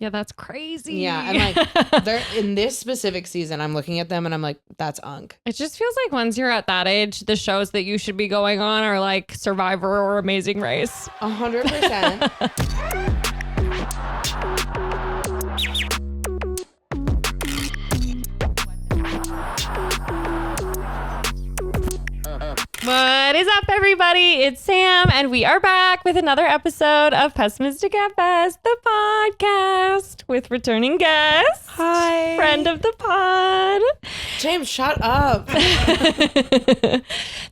Yeah, that's crazy. Yeah, and like they're in this specific season, I'm looking at them and I'm like, that's Unk. It just feels like once you're at that age, the shows that you should be going on are like Survivor or Amazing Race. 100%. What is up, everybody? It's Sam, and we are back with another episode of Pessimistic at Best, the podcast, with returning guest. Hi. Friend of the pod. James, shut up.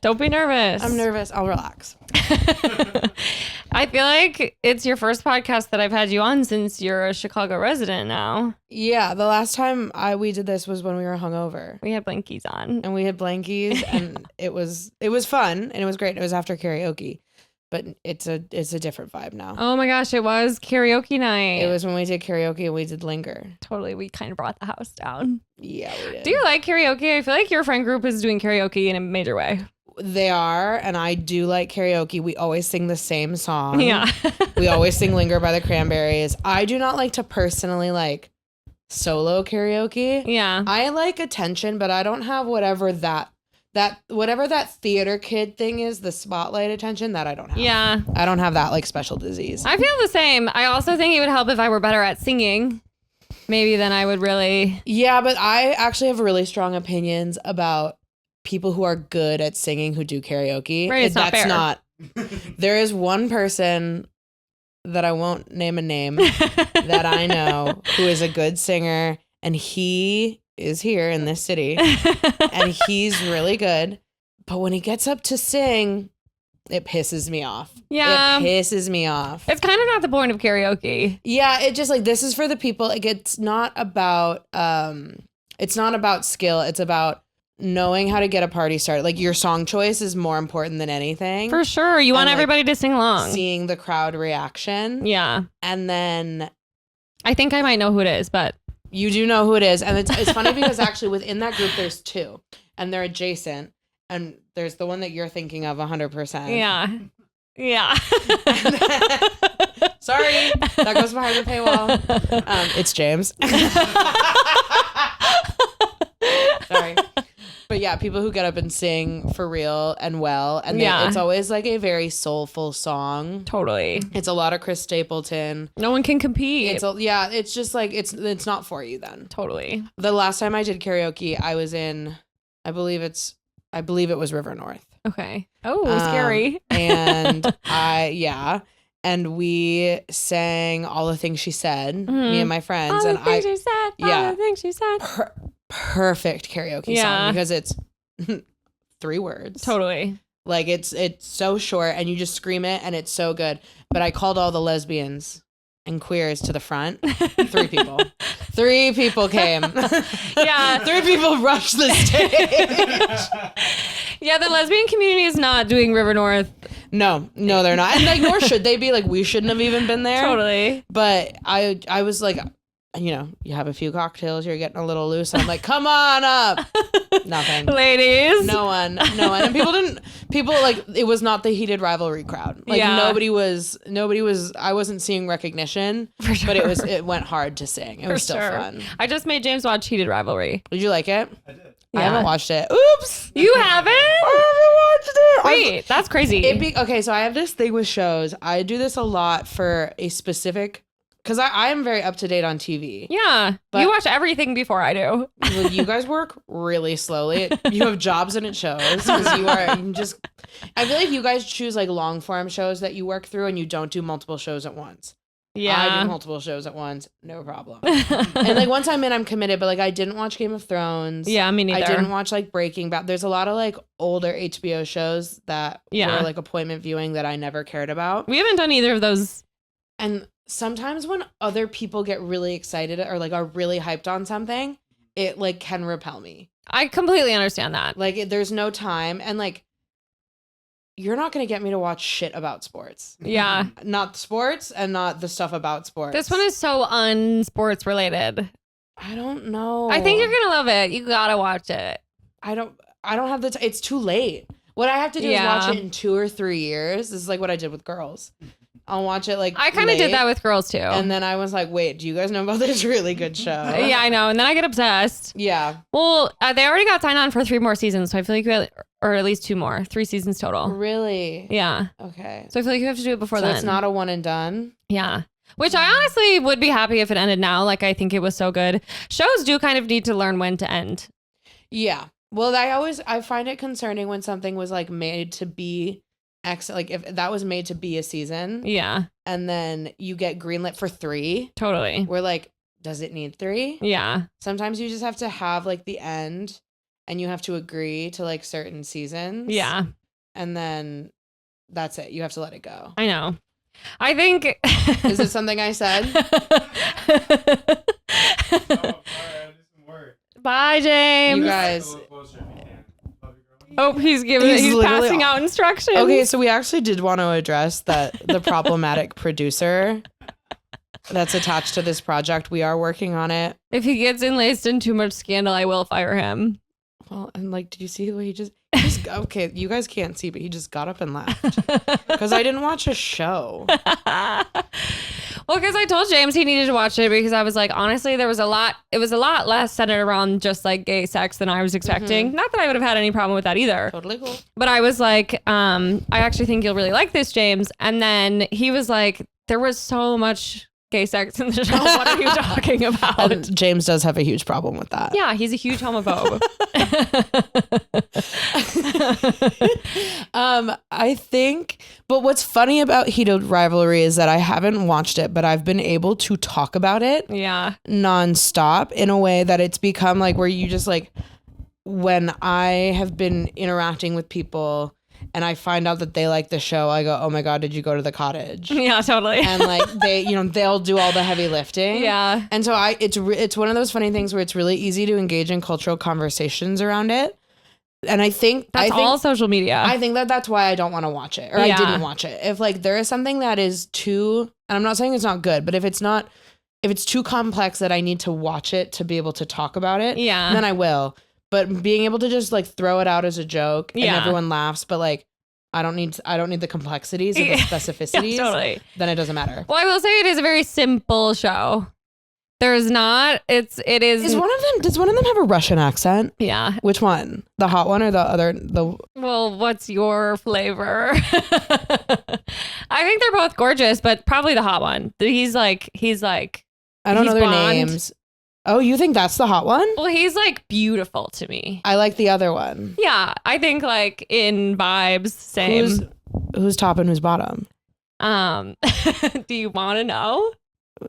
Don't be nervous. I'm nervous. I'll relax. I feel like it's your first podcast that I've had you on since you're a Chicago resident now. Yeah, the last time we did this was when we were hungover. We had blankies on. And we had blankies and it was fun and it was great. It was after karaoke. But it's a different vibe now. Oh my gosh, it was karaoke night. It was when we did karaoke and we did Linger. Totally, we kind of brought the house down. Yeah, we did. Do you like karaoke? I feel like your friend group is doing karaoke in a major way. They are, and I do like karaoke. We always sing the same song. Yeah. We always sing Linger by the Cranberries. I do not like to personally like solo karaoke. Yeah. I like attention, but I don't have whatever that theater kid thing is, the spotlight attention, that I don't have. Yeah. I don't have that like special disease. I feel the same. I also think it would help if I were better at singing. Maybe then I would really. Yeah, but I actually have really strong opinions about people who are good at singing who do karaoke. Right, it's not fair. There is one person that I won't name a name that I know who is a good singer, and he is here in this city and he's really good. But when he gets up to sing, it pisses me off. Yeah. It pisses me off. It's kind of not the point of karaoke. Yeah, it just like, this is for the people. Like, it's not about skill. It's about knowing how to get a party started. Like, your song choice is more important than anything. For sure. You want everybody to sing along. Seeing the crowd reaction. Yeah. And then I think I might know who it is, but you do know who it is. And it's funny because actually within that group there's two and they're adjacent. And there's the one that you're thinking of 100%. Yeah. Yeah. Sorry. That goes behind the paywall. It's James. Sorry. But yeah, people who get up and sing for real and well. And it's always like a very soulful song. Totally. It's a lot of Chris Stapleton. No one can compete. It's just like, it's not for you then. Totally. The last time I did karaoke, I was in, I believe it was River North. Okay. Oh, scary. And and we sang All the Things She Said, me and my friends. All the things she said. Yeah. All the things she said. Perfect karaoke song because it's 3 words. Totally. Like, it's so short and you just scream it and it's so good. But I called all the lesbians and queers to the front. 3 people. 3 people came. Yeah. 3 people rushed the stage. Yeah, the lesbian community is not doing River North. No, they're not. And like, nor should they be. Like, we shouldn't have even been there. Totally. But I was like, you have a few cocktails, you're getting a little loose. I'm like, come on up. Nothing. Ladies. No one. And people like, it was not the heated rivalry crowd. Like, nobody was, I wasn't seeing recognition, For sure. but it went hard to sing. It was still fun. I just made James watch Heated Rivalry. Did you like it? I did. I haven't watched it. Oops. You haven't? I haven't watched it. Wait, that's crazy. Okay, so I have this thing with shows. I do this a lot for a specific, because I am very up to date on TV. Yeah. But you watch everything before I do. Well, you guys work really slowly. You have jobs and it shows. Because I feel like you guys choose like long form shows that you work through and you don't do multiple shows at once. Yeah. I do multiple shows at once. No problem. And like, once I'm in, I'm committed. But like, I didn't watch Game of Thrones. Yeah, me neither. I didn't watch like Breaking Bad. There's a lot of like older HBO shows that were like appointment viewing that I never cared about. We haven't done either of those. And sometimes when other people get really excited or like are really hyped on something, it like can repel me. I completely understand that. Like, there's no time. And like, you're not going to get me to watch shit about sports. Yeah. Not sports and not the stuff about sports. This one is so unsports related. I don't know. I think you're going to love it. You got to watch it. I don't have the time. It's too late. What I have to do is watch it in 2 or 3 years. This is like what I did with Girls. I'll watch it like I kind of did that with girls too. And then I was like, wait, do you guys know about this really good show? Yeah, I know. And then I get obsessed. Yeah. Well, they already got signed on for 3 more seasons. So I feel like we have, or at least 2 more, 3 seasons total. Really? Yeah. Okay. So I feel like you have to do it before so then. It's not a one and done? Yeah. Which I honestly would be happy if it ended now. Like, I think it was so good. Shows do kind of need to learn when to end. Yeah. Well, I find it concerning when something was like made to be like if that was made to be a season. Yeah. And then you get greenlit for 3. Totally. We're like, does it need 3? Yeah. Sometimes you just have to have like the end and you have to agree to like certain seasons. Yeah. And then that's it. You have to let it go. I know. I think. Is it something I said? Bye, James. You guys. Oh, he's passing out instructions. Okay, so we actually did want to address that the problematic producer that's attached to this project. We are working on it. If he gets enlaced in too much scandal, I will fire him. Well, and like, did you see the way he just okay, you guys can't see, but he just got up and left. Because I didn't watch a show. Well, because I told James he needed to watch it because I was like, honestly, it was a lot less centered around just like gay sex than I was expecting. Mm-hmm. Not that I would have had any problem with that either. Totally cool. But I was like, I actually think you'll really like this, James. And then he was like, there was so much gay sex in the show. What are you talking about? And James does have a huge problem with that. Yeah, he's a huge homophobe. I think, but what's funny about Heated Rivalry is that I haven't watched it, but I've been able to talk about it Yeah. nonstop in a way that it's become like where you just like, when I have been interacting with people and I find out that they like the show, I go, oh my God, did you go to the cottage? Yeah, totally. And like they'll do all the heavy lifting. Yeah. And so it's one of those funny things where it's really easy to engage in cultural conversations around it. And I think all social media. I think that's why I don't want to watch it, or I didn't watch it. If like there is something that is too, and I'm not saying it's not good, but if it's too complex that I need to watch it to be able to talk about it, then I will. But being able to just like throw it out as a joke and everyone laughs, but like I don't need the complexities or the specificities. Yeah, totally. Then it doesn't matter. Well, I will say it is a very simple show. There's not. It is. Does one of them have a Russian accent? Yeah. Which one? The hot one or the other? Well, what's your flavor? I think they're both gorgeous, but probably the hot one. He's like. I don't know their blonde. names. Oh, you think that's the hot one? Well, he's like beautiful to me. I like the other one. Yeah, I think like in vibes, same. Who's top and who's bottom? Do you want to know?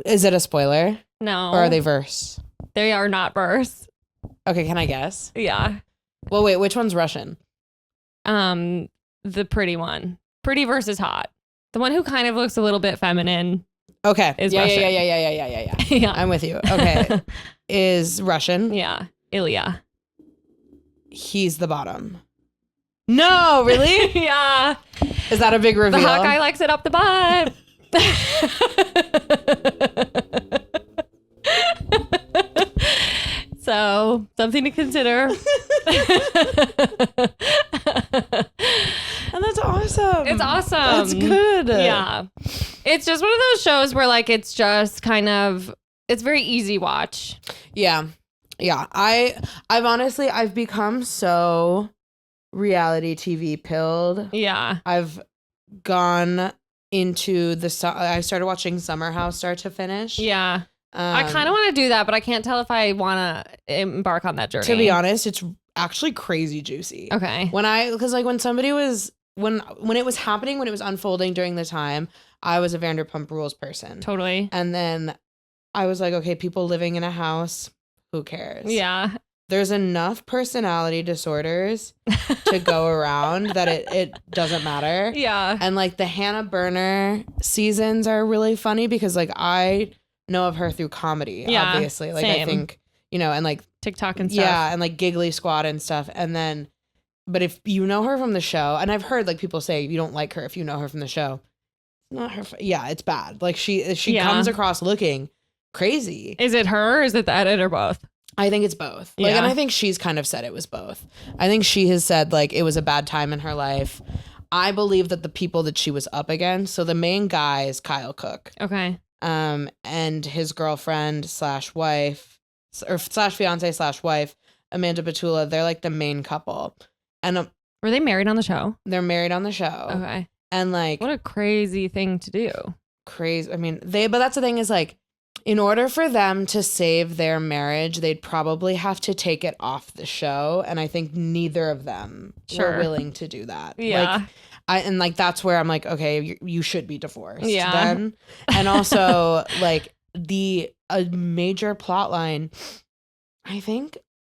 Is it a spoiler? No. Or are they verse? They are not verse. Okay, can I guess? Yeah. Well, wait, which one's Russian? The pretty one. Pretty versus hot. The one who kind of looks a little bit feminine. Okay. Is yeah, Russian. Yeah. Yeah. I'm with you. Okay. Is Russian. Yeah. Ilya. He's the bottom. No, really? Yeah. Is that a big reveal? The hot guy likes it up the butt. So, something to consider. And that's awesome. It's awesome. That's good. Yeah. It's just one of those shows where like it's just kind of, it's very easy watch. Yeah. Yeah. I've become so reality TV pilled. Yeah. I've gone into I started watching Summer House start to finish. Yeah. I kind of want to do that, but I can't tell if I want to embark on that journey. To be honest, it's actually crazy juicy. Okay. Because like when somebody was, when it was happening, when it was unfolding during the time, I was a Vanderpump Rules person. Totally. And then I was like, okay, people living in a house, who cares? Yeah. There's enough personality disorders to go around that it doesn't matter. Yeah. And like the Hannah Burner seasons are really funny because like I know of her through comedy, obviously. Like same. I think, and like TikTok and stuff. Yeah, and like Giggly Squad and stuff. And then, but if you know her from the show, and I've heard like people say you don't like her if you know her from the show. Not her. Yeah, it's bad. Like she comes across looking crazy. Is it her or is it the edit or both? I think it's both. Like, and I think she's kind of said it was both. I think she has said like it was a bad time in her life. I believe that the people that she was up against, so the main guy is Kyle Cook. Okay. And his girlfriend / wife or / fiance / wife, Amanda Batula, they're like the main couple. And were they married on the show? They're married on the show. Okay. And like, what a crazy thing to do. Crazy. I mean, but that's the thing is like, in order for them to save their marriage, they'd probably have to take it off the show. And I think neither of them were willing to do that. Yeah. Like, that's where I'm like, okay, you should be divorced. Yeah. Then. And also like a major plot line, I think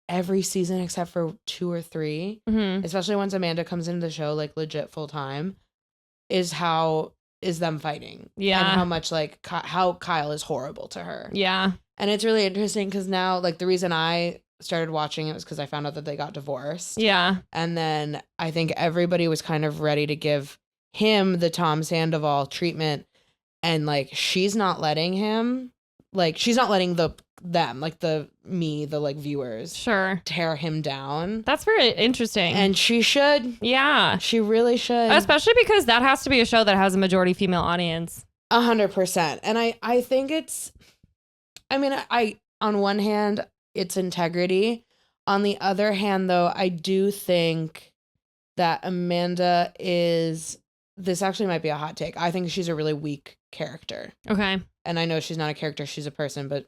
every season except for 2 or 3, especially once Amanda comes into the show, like legit full time, is them fighting. Yeah. And how much like how Kyle is horrible to her. Yeah. And it's really interesting because now like the reason I started watching it was because I found out that they got divorced. Yeah. And then I think everybody was kind of ready to give him the Tom Sandoval treatment. And like, she's not letting him, like, she's not letting the viewers tear him down. That's very interesting. And she should. Yeah. She really should. Especially because that has to be a show that has a majority female audience. 100%. And I think it's, I mean, on one hand, it's integrity. On the other hand, though, I do think that Amanda this actually might be a hot take. I think she's a really weak character. Okay. And I know she's not a character, she's a person, but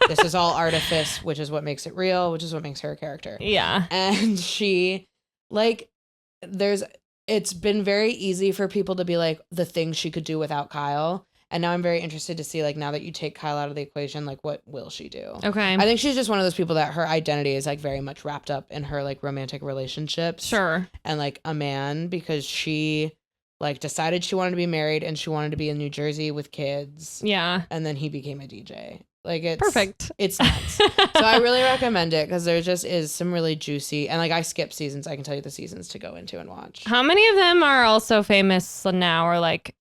this is all artifice, which is what makes it real, which is what makes her a character. Yeah. And she, like, it's been very easy for people to be like, the things she could do without Kyle. And now I'm very interested to see, like, now that you take Kyle out of the equation, like, what will she do? Okay. I think she's just one of those people that her identity is, like, very much wrapped up in her, like, romantic relationships. Sure. And, like, a man, because she, like, decided she wanted to be married and she wanted to be in New Jersey with kids. Yeah. And then he became a DJ. Like, it's perfect. It's nuts. So I really recommend it because there just is some really juicy, and like I skip seasons. I can tell you the seasons to go into and watch. How many of them are also famous now, or like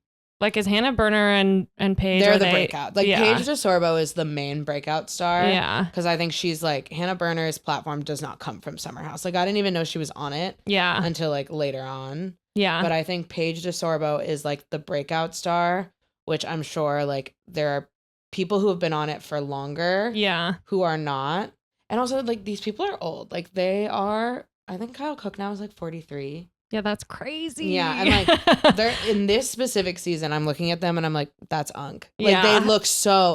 is Hannah Berner and Paige? They're the breakout. Like, yeah. Paige DeSorbo is the main breakout star. Yeah. Because I think she's like, Hannah Berner's platform does not come from Summer House. Like, I didn't even know she was on it. Yeah. Until like later on. Yeah. But I think Paige DeSorbo is like the breakout star, which I'm sure like there are people who have been on it for longer. Yeah. Who are not. And also, like, these people are old. Like, they are, I think Kyle Cook now is like 43. Yeah, that's crazy. Yeah, and like they're in this specific season, I'm looking at them and I'm like, that's Unk. Like, yeah. They look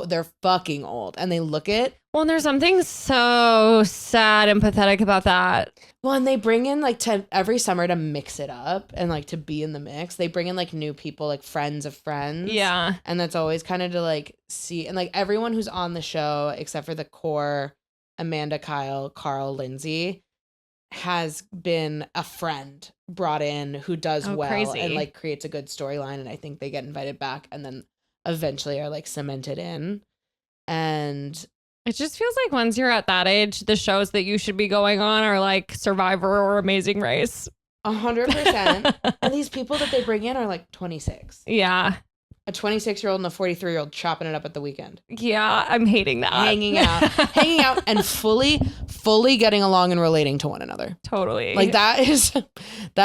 they're fucking old, and they look it. Well, and there's something so sad and pathetic about that. Well, and they bring in like every summer to mix it up and like to be in the mix. They bring in like new people, like friends of friends. Yeah, and that's always kind of to like see, and like everyone who's on the show except for the core, Amanda, Kyle, Carl, Lindsay, has been a friend brought in who does well crazy. And like creates a good storyline, and I think they get invited back and then eventually are like cemented in. And it just feels like once you're at that age, the shows that you should be going on are like Survivor or Amazing Race. 100%. And these people that they bring in are like 26. Yeah. A 26-year-old and a 43-year-old chopping it up at the weekend. Yeah, I'm hating that. Hanging out and fully getting along and relating to one another. Totally. Like, that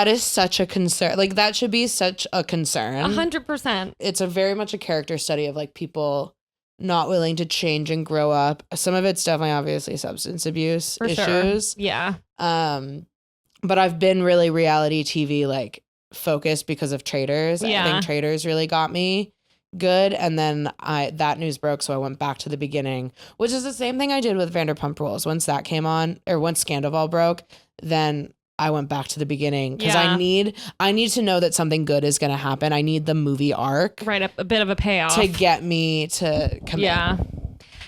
is such a concern. Like, that should be such a concern. 100%. It's a very much a character study of like people not willing to change and grow up. Some of it's definitely obviously substance abuse For issues. Sure. Yeah. But I've been really reality TV like focused because of Traitors. Yeah. I think Traitors really got me good, and then that news broke, so I went back to the beginning, which is the same thing I did with Vanderpump Rules. Once that came on, or once Scandoval broke, then I went back to the beginning because I need to know that something good is going to happen. I need the movie arc, right? A bit of a payoff to get me to commit. Yeah.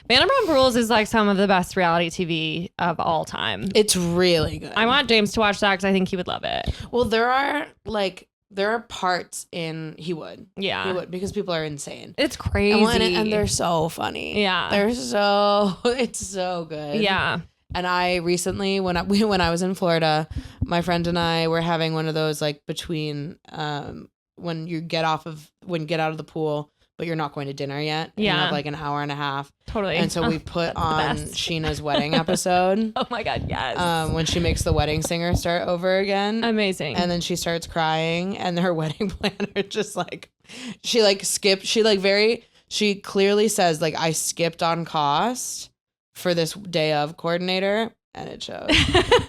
Vanderpump Rules is like some of the best reality TV of all time. It's really good. I want James to watch that because I think he would love it. Well, there are parts in he would because people are insane. It's crazy, and they're so funny. Yeah, it's so good. Yeah. And I recently, when I was in Florida, my friend and I were having one of those like between when you get out of the pool but you're not going to dinner yet. And you Yeah. have like an hour and a half. Totally. And so we put on best. Sheena's wedding episode. Oh my God, yes. When she makes the wedding singer start over again. Amazing. And then she starts crying, and her wedding planner just like, she like skipped. She clearly says like, I skipped on cost for this day of coordinator, and it shows. And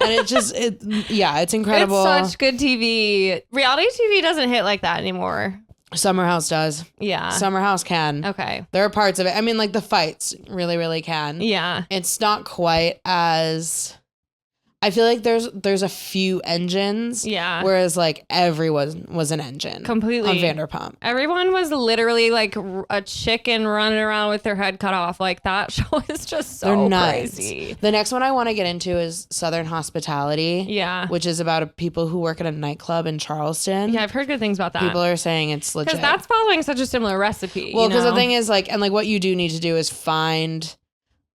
it's incredible. It's such good TV. Reality TV doesn't hit like that anymore. Summer House does. Yeah. Summer House can. Okay. There are parts of it. I mean, like the fights really, really can. Yeah. It's not quite as. I feel like there's a few engines. Yeah. Whereas like everyone was an engine. Completely. On Vanderpump. Everyone was literally like a chicken running around with their head cut off. Like that show is just so They're nuts. crazy. The next one I want to get into is Southern Hospitality. Yeah. Which is about people who work at a nightclub in Charleston. Yeah, I've heard good things about that. People are saying it's legit. Because that's following such a similar recipe. Well, because the thing is like, and like what you do need to do is find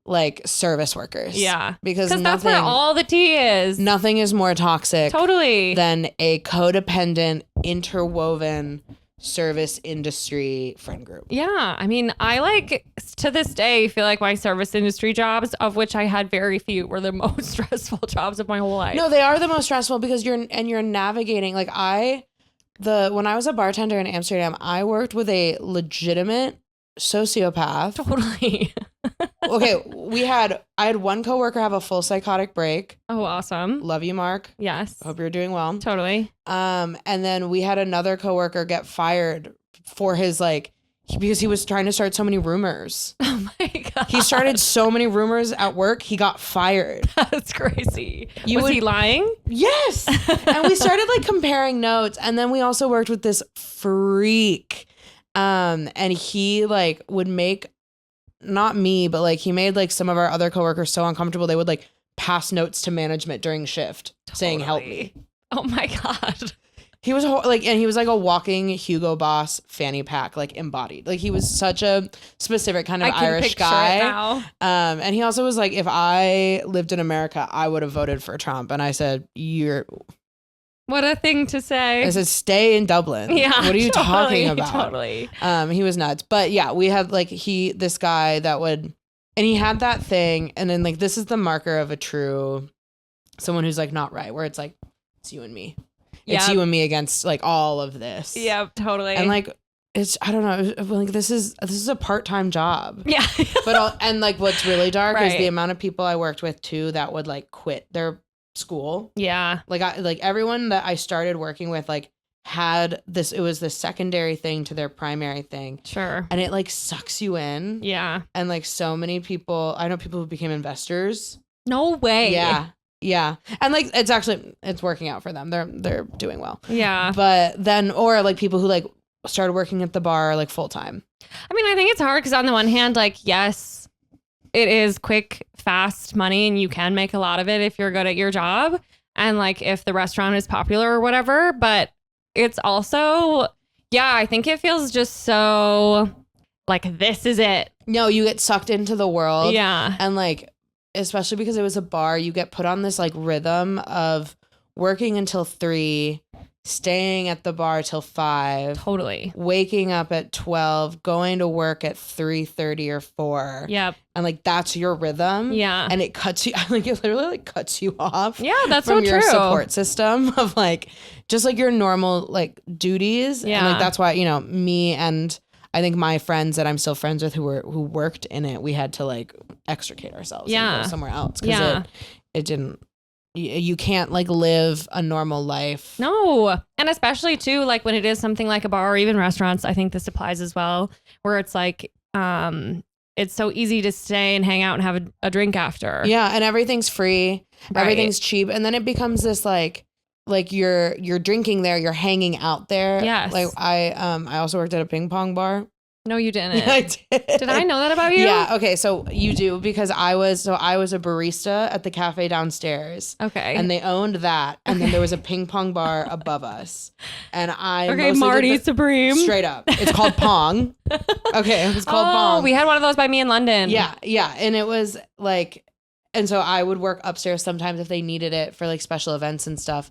like service workers. Yeah. Because that's where all the tea is. Nothing is more toxic Totally. than a codependent, interwoven service industry friend group. Yeah. I mean, I like to this day feel like my service industry jobs, of which I had very few, were the most stressful jobs of my whole life. No, they are the most stressful because you're navigating like when I was a bartender in Amsterdam, I worked with a legitimate sociopath. Totally. Okay, I had one coworker have a full psychotic break. Oh, awesome. Love you, Mark. Yes. Hope you're doing well. Totally. And then we had another coworker get fired for his because he was trying to start so many rumors. Oh my God. He started so many rumors at work, he got fired. That's crazy. Was he lying? Yes. And we started like comparing notes. And then we also worked with this freak. And he like would make, not me, but like he made like some of our other coworkers so uncomfortable. They would like pass notes to management during shift saying, help me. Oh my God. He was and he was like a walking Hugo Boss fanny pack, like embodied. Like he was such a specific kind of Irish guy. Now. And he also was like, if I lived in America, I would have voted for Trump. And I said, What a thing to say. I said, stay in Dublin. Yeah. What are you talking about? Totally. He was nuts. But yeah, we had like this guy that would, and he had that thing. And then like, this is the marker of someone who's like not right, where it's like, it's you and me. It's you and me against like all of this. Yeah, totally. And like, I don't know, like this is a part-time job. Yeah. And like what's really dark is Right. the amount of people I worked with too that would like quit their school. Yeah. Like everyone that I started working with like had this, it was the secondary thing to their primary thing. Sure. And it like sucks you in. Yeah. And like so many people, I know people who became investors. No way. Yeah. Yeah. And like it's working out for them. They're doing well. Yeah. But then, or like people who like started working at the bar like full time. I mean, I think it's hard because on the one hand, like, yes, it is quick, fast money and you can make a lot of it if you're good at your job. And like if the restaurant is popular or whatever, but it's also, yeah, I think it feels just so like, this is it. No, you get sucked into the world. Yeah. And like, especially because it was a bar, you get put on this like rhythm of working until 3, staying at the bar till 5, Totally. waking up at 12, going to work at 3:30 or 4. Yep. And like that's your rhythm. Yeah. And it cuts you, like it literally like cuts you off. Yeah, that's from so your true. support system of like just like your normal like duties. Yeah. And like that's why, me and I think my friends that I'm still friends with who worked in it, we had to like extricate ourselves and go somewhere else because it didn't. You can't like live a normal life. No. And especially too, like when it is something like a bar or even restaurants, I think this applies as well, where it's like, it's so easy to stay and hang out and have a drink after. Yeah. And everything's free. Right. Everything's cheap. And then it becomes this like you're drinking there, you're hanging out there. Yes. Like I also worked at a ping pong bar. No, you didn't. I did. Did I know that about you? Yeah. Okay. So you do because I was a barista at the cafe downstairs. Okay. And they owned that, and then there was a ping pong bar above us, and I Marty Supreme. Straight up, it's called Pong. Okay, it's called Pong. We had one of those by me in London. Yeah, and it was like, and so I would work upstairs sometimes if they needed it for like special events and stuff,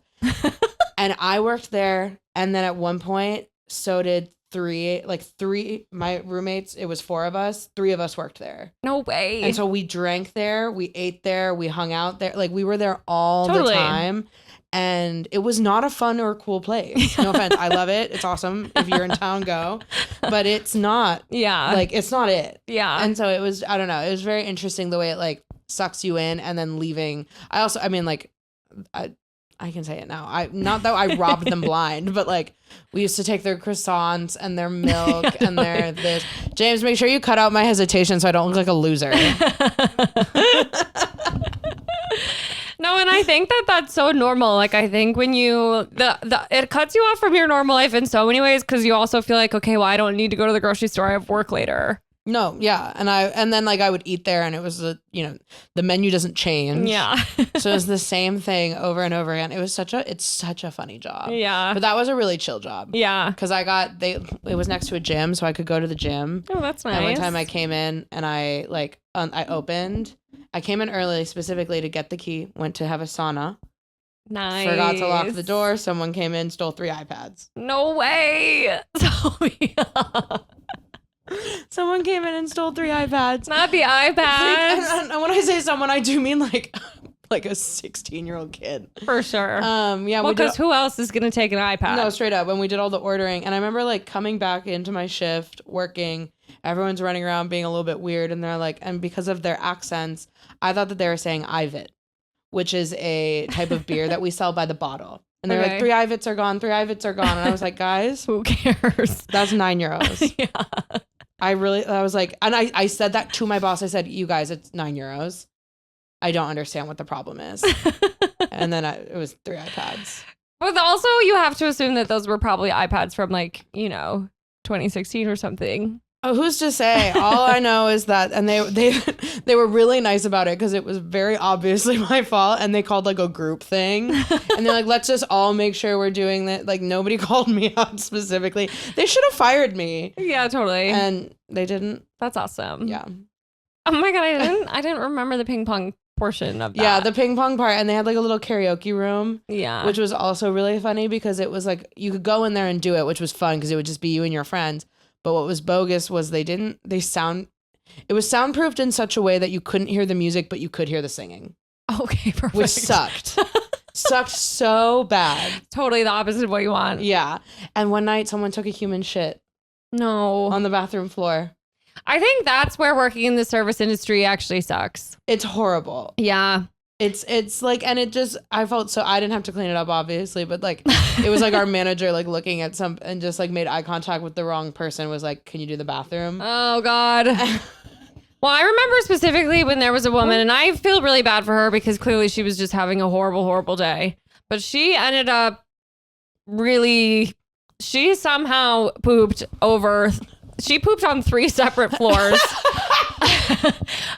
and I worked there, and then at one point, so did my roommates, it was 4 of us, 3 of us worked there. No way. And so we drank there, we ate there, we hung out there. Like we were there all the time. And it was not a fun or cool place. No offense. I love it. It's awesome. If you're in town, go. But it's not. Yeah. Like, it's not it. Yeah. And so it was, I don't know. It was very interesting the way it like sucks you in and then leaving. I can say it now. Not that I robbed them blind, but like we used to take their croissants and their milk and their this. James, make sure you cut out my hesitation so I don't look like a loser. No, and I think that that's so normal. Like, I think when it cuts you off from your normal life in so many ways because you also feel like, okay, well, I don't need to go to the grocery store. I have work later. No, yeah. And then like I would eat there and it was, the menu doesn't change. Yeah. So it was the same thing over and over again. It's such a funny job. Yeah. But that was a really chill job. Yeah. Because it was next to a gym, so I could go to the gym. Oh, that's nice. And one time I came in and I came in early specifically to get the key, went to have a sauna. Nice. Forgot to lock the door. Someone came in, stole 3 iPads. No way. Sophia. Someone came in and stole 3 iPads. Not the iPads. And when I say someone, I do mean like a 16-year-old kid. For sure. Yeah. Well, because who else is going to take an iPad? No, straight up. When we did all the ordering. And I remember like coming back into my shift, working, everyone's running around being a little bit weird. And they're like, and because of their accents, I thought that they were saying Ivit, which is a type of beer that we sell by the bottle. And they're like, 3 Ivits are gone, 3 Ivits are gone. And I was like, guys, who cares? That's 9 euros. Yeah. I was like, and I said that to my boss. I said, you guys, it's 9 euros. I don't understand what the problem is. And then it was 3 iPads. But also you have to assume that those were probably iPads from 2016 or something. Oh, who's to say? All I know is that, and they were really nice about it because it was very obviously my fault, and they called like a group thing, and they're like, let's just all make sure we're doing that. Like nobody called me out specifically. They should have fired me. Yeah, totally. And they didn't. That's awesome. Yeah. Oh my God, I didn't remember the ping pong portion of that. Yeah, the ping pong part, and they had like a little karaoke room. Yeah. Which was also really funny because it was like you could go in there and do it, which was fun because it would just be you and your friends. But what was bogus was it was soundproofed in such a way that you couldn't hear the music, but you could hear the singing. Okay, perfect. Which sucked. Sucked so bad. Totally the opposite of what you want. Yeah. And one night someone took a human shit. No. On the bathroom floor. I think that's where working in the service industry actually sucks. It's horrible. Yeah. It's like, and it just, I felt so, I didn't have to clean it up obviously, but like, it was like our manager like looking at and just like made eye contact with the wrong person, was like, can you do the bathroom? Oh God. Well, I remember specifically when there was a woman, and I feel really bad for her because clearly she was just having a horrible, horrible day, but she ended up she somehow pooped on 3 separate floors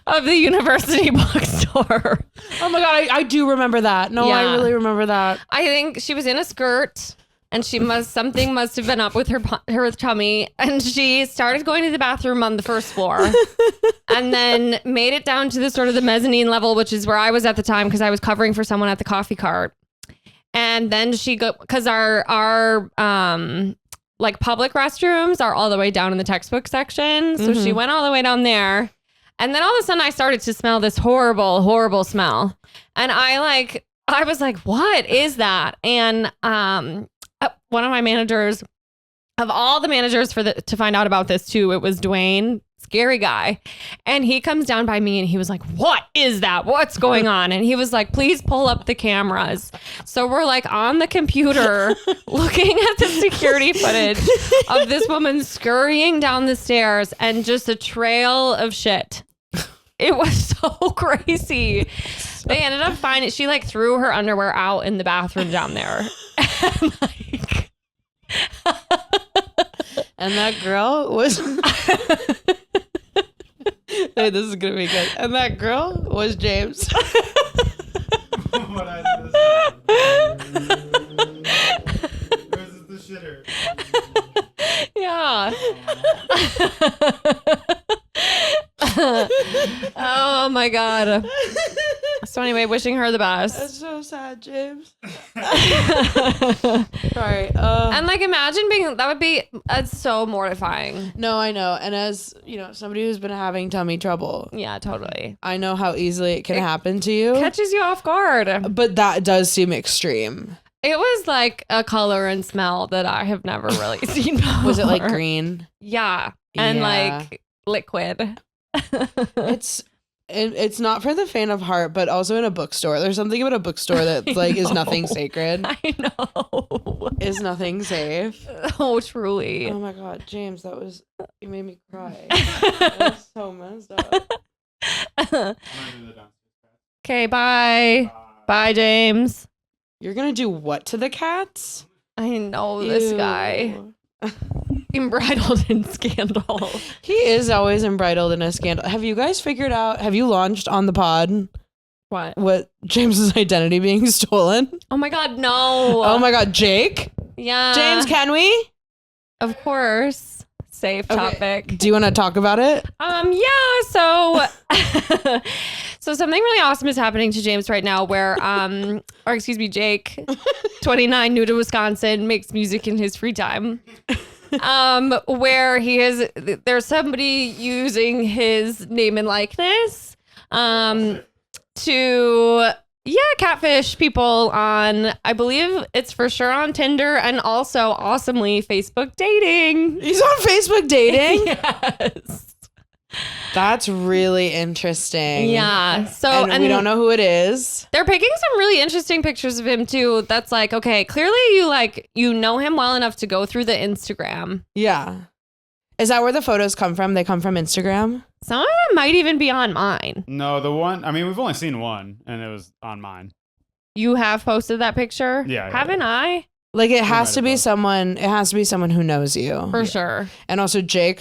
of the university bookstore. Oh my God, I do remember that. No, yeah. I really remember that. I think she was in a skirt and something must have been up with her tummy, and she started going to the bathroom on the first floor and then made it down to the mezzanine level, which is where I was at the time because I was covering for someone at the coffee cart. And then because our like public restrooms are all the way down in the textbook section. So she went all the way down there. And then all of a sudden I started to smell this horrible, horrible smell. And I was like, what is that? And one of my managers, of all the managers to find out about this too, it was Dwayne, scary guy. And he comes down by me and he was like, what is that? What's going on? And he was like, please pull up the cameras. So we're like on the computer looking at the security footage of this woman scurrying down the stairs and just a trail of shit. It was so crazy. They ended up finding, she like threw her underwear out in the bathroom down there. And like, and that girl was hey, this is gonna be good. And that girl was James. What I did this is the shitter. Yeah. Oh my God. So anyway, wishing her the That's best. so sad, James. And Sorry. like, imagine that would be so mortifying. No, I know. And as somebody who's been having tummy trouble, Yeah, totally. I know how easily it can happen to you. Catches you off guard. But that does seem extreme. It was like a color and smell that I have never really seen before. Was it like green? Yeah. And Yeah. like liquid. It's not for the faint of heart, but also in a bookstore. There's something about a bookstore that like is nothing sacred. I know. Is nothing safe. Oh, truly. Oh my God, James, you made me cry. That was so messed up. Okay, bye. Bye, James. You're gonna do what to the cats? I know this guy. Ew. Embroiled in scandal. He is always embroiled in a scandal. Have you guys figured out, have you launched on the pod what James's identity being stolen? Oh my God, no. Oh my God, Jake? Yeah. James, can we? Of course. Safe topic. Do you want to talk about it? Yeah, so so something really awesome is happening to James right now where Jake, 29, new to Wisconsin, makes music in his free time. Where there's somebody using his name and likeness to catfish people on, I believe it's for sure on Tinder and also awesomely Facebook dating. He's on Facebook dating? Yes. That's really interesting. Yeah. So and we don't know who it is. They're picking some really interesting pictures of him too. That's like, okay, clearly you know him well enough to go through the Instagram. Yeah. Is that where the photos come from? They come from Instagram? Some of them might even be on mine. No, the one, I mean, we've only seen one, and it was on mine. You have posted that picture? Yeah. Haven't I? Like it might has to have be both. someone who knows you. For sure. And also Jake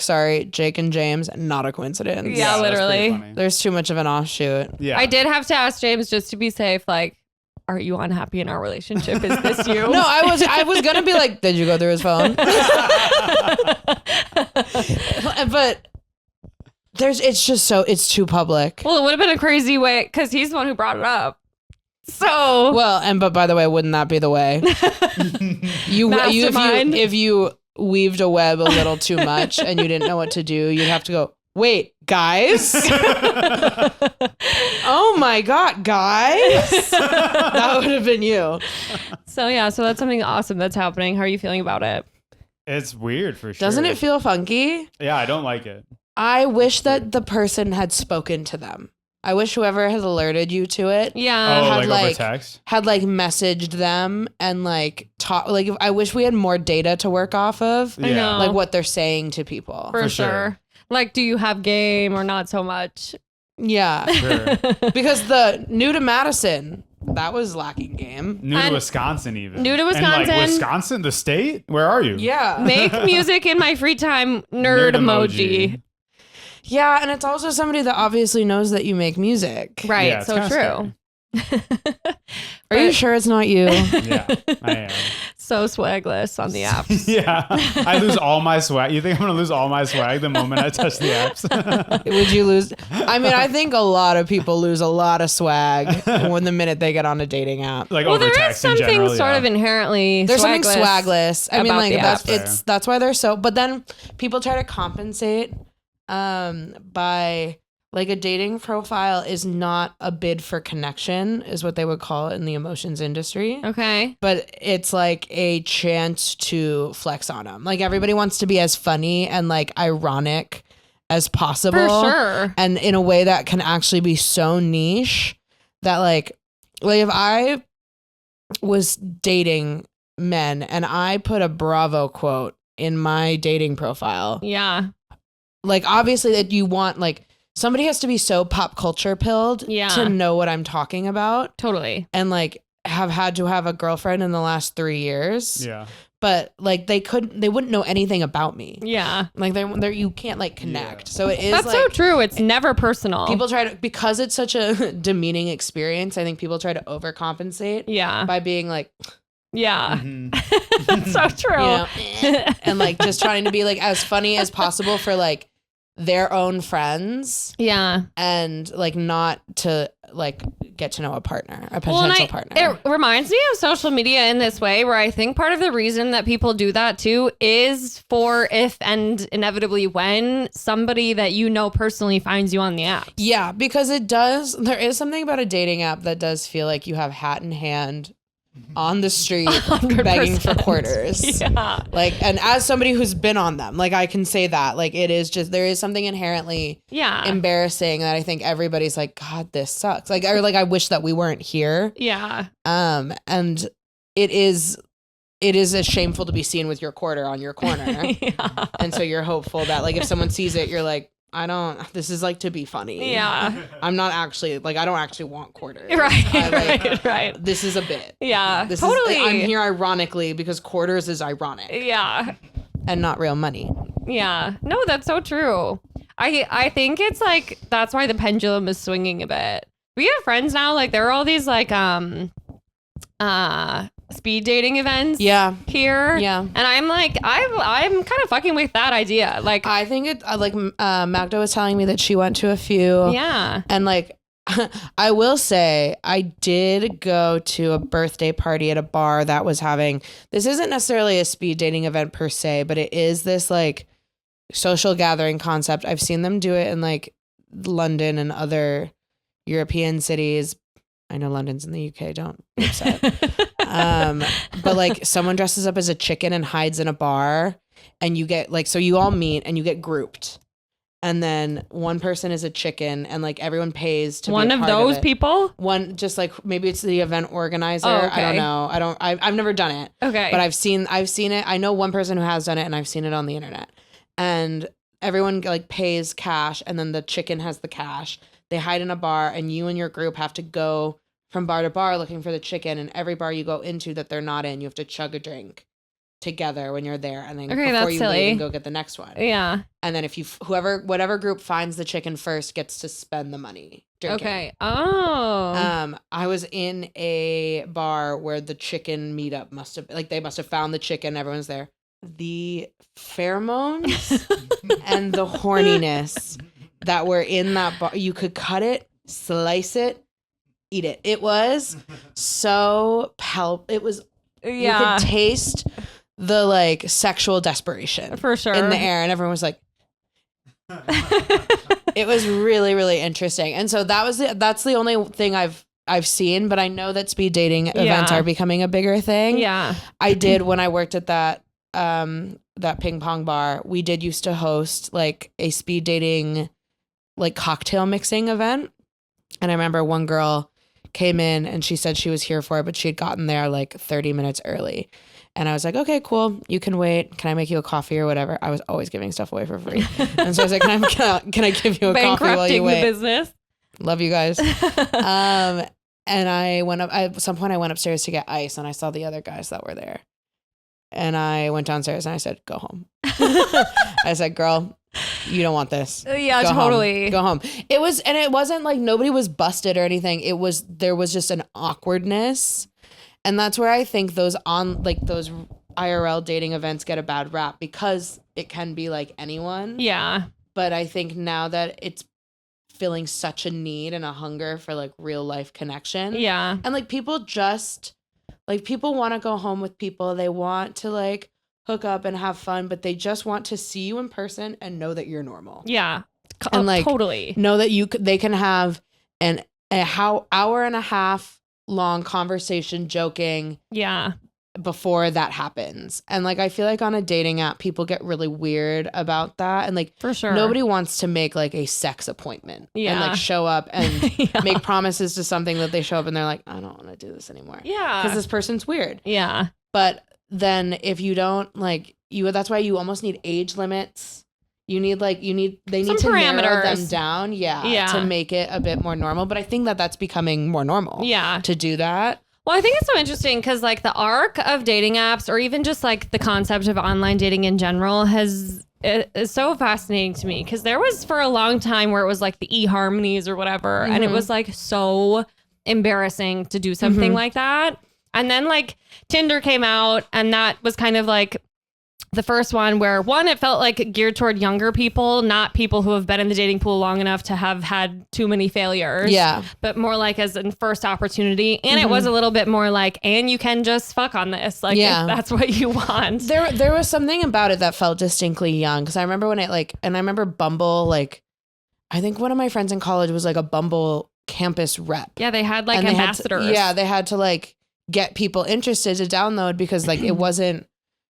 and James, not a coincidence. Yeah, that's pretty literally. funny. There's too much of an offshoot. Yeah. I did have to ask James just to be safe, like, are you unhappy in our relationship? Is this you? No, I was gonna be like, did you go through his phone? But it's too public. Well, it would have been a crazy way because he's the one who brought it up. So But by the way, wouldn't that be the way? Mastermind. If you weaved a web a little too much and you didn't know what to do, you'd have to go, wait, guys? Oh my God, guys? That would have been you. so that's something awesome that's happening. How are you feeling about it? It's weird for sure. Doesn't it feel funky? Yeah, I don't like it. I wish that the person had spoken to them. I wish whoever has alerted you to it Yeah. Oh, had, like over like- text? had like messaged them and like talk. Like I wish we had more data to work off of, I know. like what they're saying to people. For For sure. sure. Like, do you have game or not so much? Yeah, Sure. because the new to Madison, that was lacking game. New to And- Wisconsin, even. New to And Wisconsin. like Wisconsin, the state? Where are you? Yeah, Make music in my free time. Nerd emoji. yeah, and it's also somebody that obviously knows that you make music. Right. Yeah, it's so kinda true. Are you sure it's not you? Yeah, I am. So swagless on the apps. Yeah. I lose all my swag. You think I'm going to lose all my swag the moment I touch the apps? Would you lose? I mean, I think a lot of people lose a lot of swag when the minute they get on a dating app. Like Well, over there is text in something general, sort yeah. of inherently There's something swagless. swagless. I mean, about like the that's why they're so. But then people try to compensate by like a dating profile is not a bid for connection, is what they would call it in the emotions industry. Okay. But it's like a chance to flex on them. Like everybody wants to be as funny and like ironic as possible. For sure. And in a way that can actually be so niche that like if I was dating men and I put a Bravo quote in my dating profile, Yeah. like obviously that you want like somebody has to be so pop culture pilled Yeah. to know what I'm talking about Totally. and like have had to have a girlfriend in the last 3 years. Yeah. But like they wouldn't know anything about me. Yeah. Like they're you can't like connect. Yeah. So it is That's like so true. It's never personal. people try to, because it's such a demeaning experience, I think people try to overcompensate yeah. by being like, Yeah. Mhm. That's so true. you know, and like just trying to be like as funny as possible for like their own friends Yeah. and like not to like get to know a partner, a Well, and potential partner. It reminds me of social media in this way, where I think part of the reason that people do that too is for if and inevitably when somebody that you know personally finds you on the app. Yeah, because there is something about a dating app that does feel like you have hat in hand on the street 100%. begging for quarters. Yeah. Like, and as somebody who's been on them, like I can say that, like it is just, there is something inherently embarrassing that I think everybody's like, God, this sucks. Like, or like, I wish that we weren't here. Yeah. And it is shameful to be seen with your quarter on your corner. Yeah. And so you're hopeful that like, if someone sees it, you're like, this is like to be funny. Yeah. I'm not actually like, I don't actually want quarters. Right. Right. This is a bit. Yeah. Totally. I'm here ironically because quarters is ironic. Yeah. And not real money. Yeah. No, that's so true. I think it's like, that's why the pendulum is swinging a bit. We have friends now, like there are all these like, speed dating events here. Yeah. And I'm like, I'm kind of fucking with that idea. Like, I think it, like, Magda was telling me that she went to a few. Yeah. And like, I will say, I did go to a birthday party at a bar that was having, this isn't necessarily a speed dating event per se, but it is this like social gathering concept. I've seen them do it in like London and other European cities. I know London's in the UK, don't be upset. But like someone dresses up as a chicken and hides in a bar and you get like, so you all meet and you get grouped. And then one person is a chicken and like everyone pays to one be a of part those it. people. One just like maybe it's the event organizer. Oh, okay. I don't know. I've never done it. Okay. But I've seen it. I know one person who has done it and I've seen it on the internet. And everyone like pays cash and then the chicken has the cash. They hide in a bar and you and your group have to go from bar to bar looking for the chicken, and every bar you go into that they're not in, you have to chug a drink together when you're there, and then before you leave and go get the next one. Yeah. And then if you whatever group finds the chicken first gets to spend the money drinking. Okay. Oh. I was in a bar where the chicken meetup they must have found the chicken, everyone's there. The pheromones and the horniness that were in that bar, you could cut it, slice it, eat it. It was so it was, you could taste the like sexual desperation for sure in the air, and everyone was like, it was really, really interesting. And so that's the only thing I've seen, but I know that speed dating events are becoming a bigger thing. Yeah. I did when I worked at that ping pong bar, we did used to host like a speed dating like cocktail mixing event. And I remember one girl came in and she said she was here for it, but she had gotten there like 30 minutes early. And I was like, okay, cool. You can wait. Can I make you a coffee or whatever? I was always giving stuff away for free. And so I was like, can I give you a coffee while you wait? The business. Love you guys. And I went up, at some point I went upstairs to get ice and I saw the other guys that were there. And I went downstairs and I said, go home. I said, girl, you don't want this. Yeah, go totally. Home. Go home. It wasn't like nobody was busted or anything. There was just an awkwardness. And that's where I think those IRL dating events get a bad rap because it can be like anyone. Yeah. But I think now that it's filling such a need and a hunger for like real life connection. Yeah. And like people want to go home with people. They want to like hook up and have fun, but they just want to see you in person and know that you're normal. Yeah. And like totally know that they can have an hour and a half long conversation joking. Yeah. Before that happens. And like I feel like on a dating app people get really weird about that, and like for sure nobody wants to make like a sex appointment and like show up and make promises to something that they show up and they're like, I don't want to do this anymore. Yeah. Because this person's weird. Yeah. But then if you don't that's why you almost need age limits. They need some to parameters. narrow them down. Yeah. To make it a bit more normal. But I think that that's becoming more normal. Yeah. To do that. Well, I think it's so interesting because like the arc of dating apps or even just like the concept of online dating in general is so fascinating to me because there was for a long time where it was like the eHarmonies or whatever. Mm-hmm. And it was like so embarrassing to do something like that. And then like Tinder came out and that was kind of like the first one where it felt like geared toward younger people, not people who have been in the dating pool long enough to have had too many failures. Yeah. But more like as a first opportunity. And it was a little bit more like, and you can just fuck on this. Like, if that's what you want. There was something about it that felt distinctly young. Because I remember when I remember Bumble, like, I think one of my friends in college was like a Bumble campus rep. Yeah, they had like ambassadors. They had to like get people interested to download because like it wasn't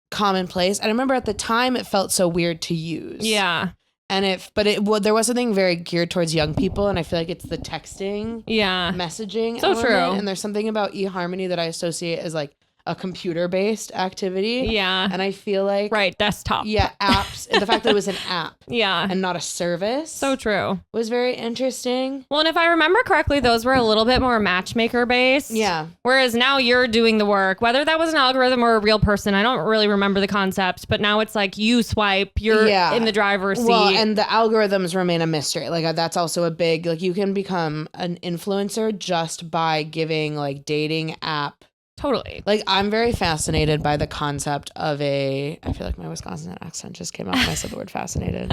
commonplace. And I remember at the time it felt so weird to use. Yeah. And there was something very geared towards young people, and I feel like it's the texting, messaging. So element. true. And there's something about eHarmony that I associate as like a computer-based activity. Yeah. And I feel like desktop. Yeah, apps. The fact that it was an app. Yeah. And not a service. So true. Was very interesting. Well, and if I remember correctly, those were a little bit more matchmaker based. Yeah. Whereas now you're doing the work, whether that was an algorithm or a real person. I don't really remember the concept, but now it's like you swipe, you're in the driver's seat. Well, and the algorithms remain a mystery. Like that's also a big, like you can become an influencer just by giving like dating app. Totally. Like, I'm very fascinated by the concept of I feel like my Wisconsin accent just came out when I said the word fascinated.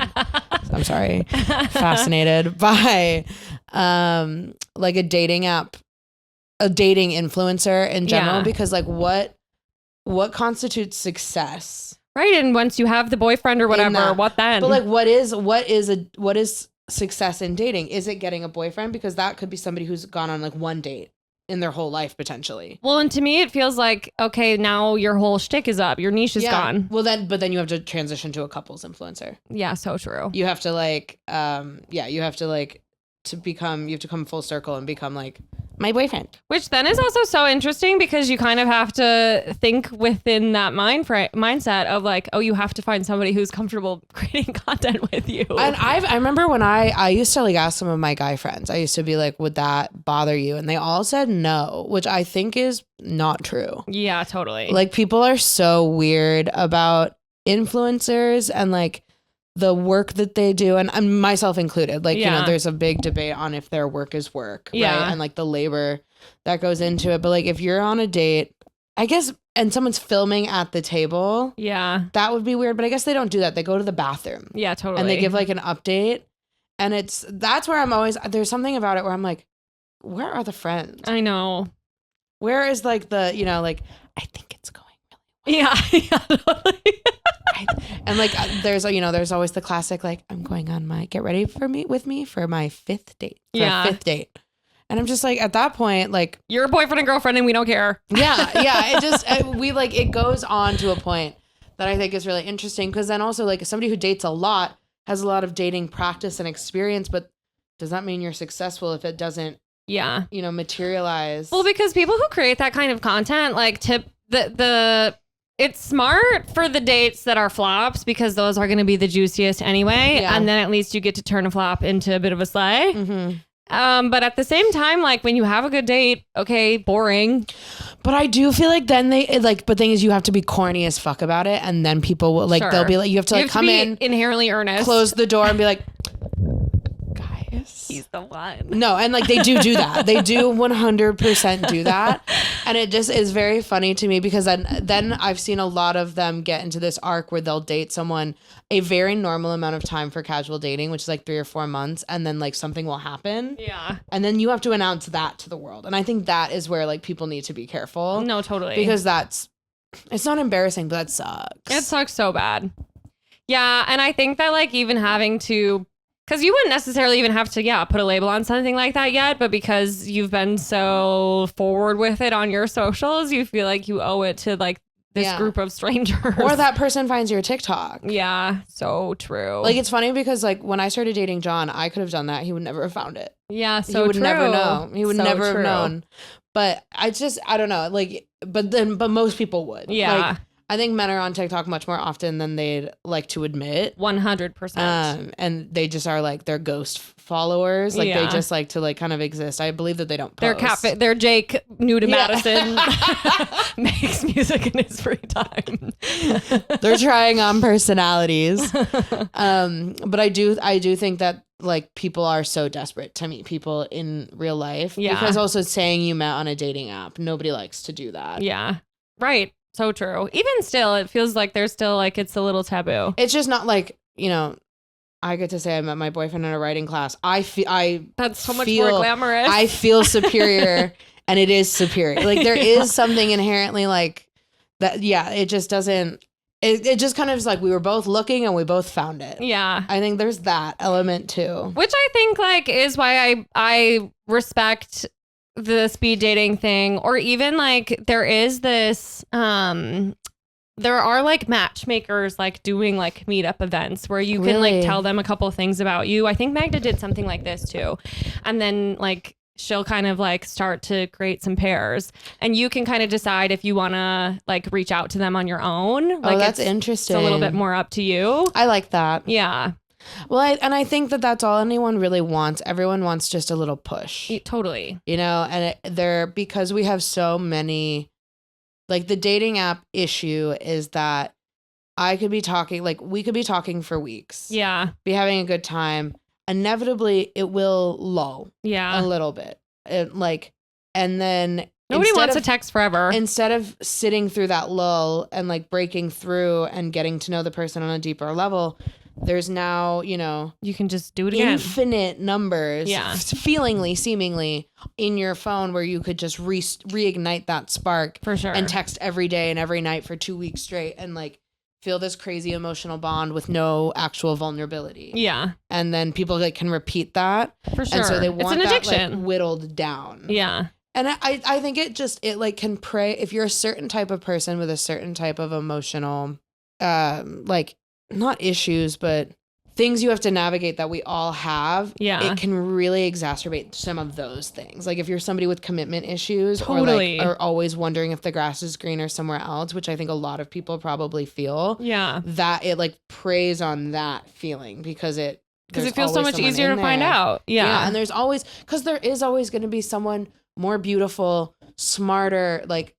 I'm sorry. Fascinated by, like a dating app, a dating influencer in general, because like what constitutes success? Right. And once you have the boyfriend or whatever, what then? But like, what is success in dating? Is it getting a boyfriend? Because that could be somebody who's gone on like one date in their whole life potentially. Well, and to me, it feels like, okay, now your whole shtick is up. Your niche is gone. Well, then you have to transition to a couples influencer. Yeah, so true. You have to like, you have to come full circle and become like my boyfriend. Which then is also so interesting because you kind of have to think within that mindset of like, oh, you have to find somebody who's comfortable creating content with you. And I remember when I used to like ask some of my guy friends, I used to be like, would that bother you? And they all said no, which I think is not true. Yeah, totally. Like people are so weird about influencers and like the work that they do, and myself included, like, you know, there's a big debate on if their work is work, right? And like the labor that goes into it. But like if you're on a date, I guess, and someone's filming at the table, that would be weird. But I guess they don't do that. They go to the bathroom. Yeah, totally. And they give like an update. And that's where I'm always, there's something about it where I'm like, where are the friends? I know. Where is like the, you know, like, I think it's going really well. Yeah, totally. And like there's always the classic like I'm going on my get ready with me for my fifth date. Fifth date. And I'm just like at that point like you're a boyfriend and girlfriend and we don't care. It goes on to a point that I think is really interesting because then also like somebody who dates a lot has a lot of dating practice and experience, but does that mean you're successful if it doesn't materialize? Well, because people who create that kind of content like tip it's smart for the dates that are flops because those are going to be the juiciest anyway. Yeah. And then at least you get to turn a flop into a bit of a slay. Mm-hmm. But at the same time, like when you have a good date, okay, boring. But I do feel like then but thing is you have to be corny as fuck about it. And then people will like, they'll be like, you have to come in inherently earnest, close the door and be like, he's the one. No, and like they do that. They do 100% do that. And it just is very funny to me because then I've seen a lot of them get into this arc where they'll date someone a very normal amount of time for casual dating, which is like 3 or 4 months. And then like something will happen. Yeah. And then you have to announce that to the world. And I think that is where like people need to be careful. No, totally. Because it's not embarrassing, but that sucks. It sucks so bad. Yeah. And I think that like even having to, because you wouldn't necessarily even have to, put a label on something like that yet. But because you've been so forward with it on your socials, you feel like you owe it to like this group of strangers. Or that person finds your TikTok. Yeah, so true. Like, it's funny because like when I started dating John, I could have done that. He would never have found it. Yeah, so he would true. never know. He would so never true. have known. But I don't know. Like, but most people would. Yeah. Like, I think men are on TikTok much more often than they'd like to admit. 100%. And they just are like, they're ghost followers. Like they just like to like kind of exist. I believe that they don't post. They're Jake, new to Madison, makes music in his free time. They're trying on personalities. But I do think that like people are so desperate to meet people in real life. Yeah. Because also saying you met on a dating app, nobody likes to do that. Yeah. Right. So true. Even still, it feels like there's still like it's a little taboo. It's just not like, I get to say I met my boyfriend in a writing class. That's so much more glamorous. I feel superior, and it is superior. Like there is something inherently like that. Yeah, it just doesn't. It just kind of is like we were both looking and we both found it. Yeah, I think there's that element too, which I think like is why I respect the speed dating thing, or even like there is this there are like matchmakers like doing like meetup events where you can like tell them a couple of things about you. I think Magda did something like this too, and then like she'll kind of like start to create some pairs, and you can kind of decide if you want to like reach out to them on your own. Like, that's interesting. It's a little bit more up to you. I like that. Yeah. Well, I think that that's all anyone really wants. Everyone wants just a little push. Totally. And because we have so many, like the dating app issue is that we could be talking for weeks. Yeah. Be having a good time. Inevitably, it will lull. Yeah. A little bit. And then nobody wants to text forever. Instead of sitting through that lull and like breaking through and getting to know the person on a deeper level, there's now, you can just do it again. Infinite numbers, seemingly in your phone where you could just reignite that spark for sure and text every day and every night for 2 weeks straight and like feel this crazy emotional bond with no actual vulnerability. Yeah. And then people like can repeat that. For sure. And so they want it's an that addiction. like whittled down. Yeah. And I think it like can prey if you're a certain type of person with a certain type of emotional like not issues, but things you have to navigate that we all have. Yeah. It can really exacerbate some of those things. Like if you're somebody with commitment issues totally. or like are always wondering if the grass is greener somewhere else, which I think a lot of people probably feel. Yeah. That it like preys on that feeling because it feels so much easier to find out. Yeah. And there is always going to be someone more beautiful, smarter, like,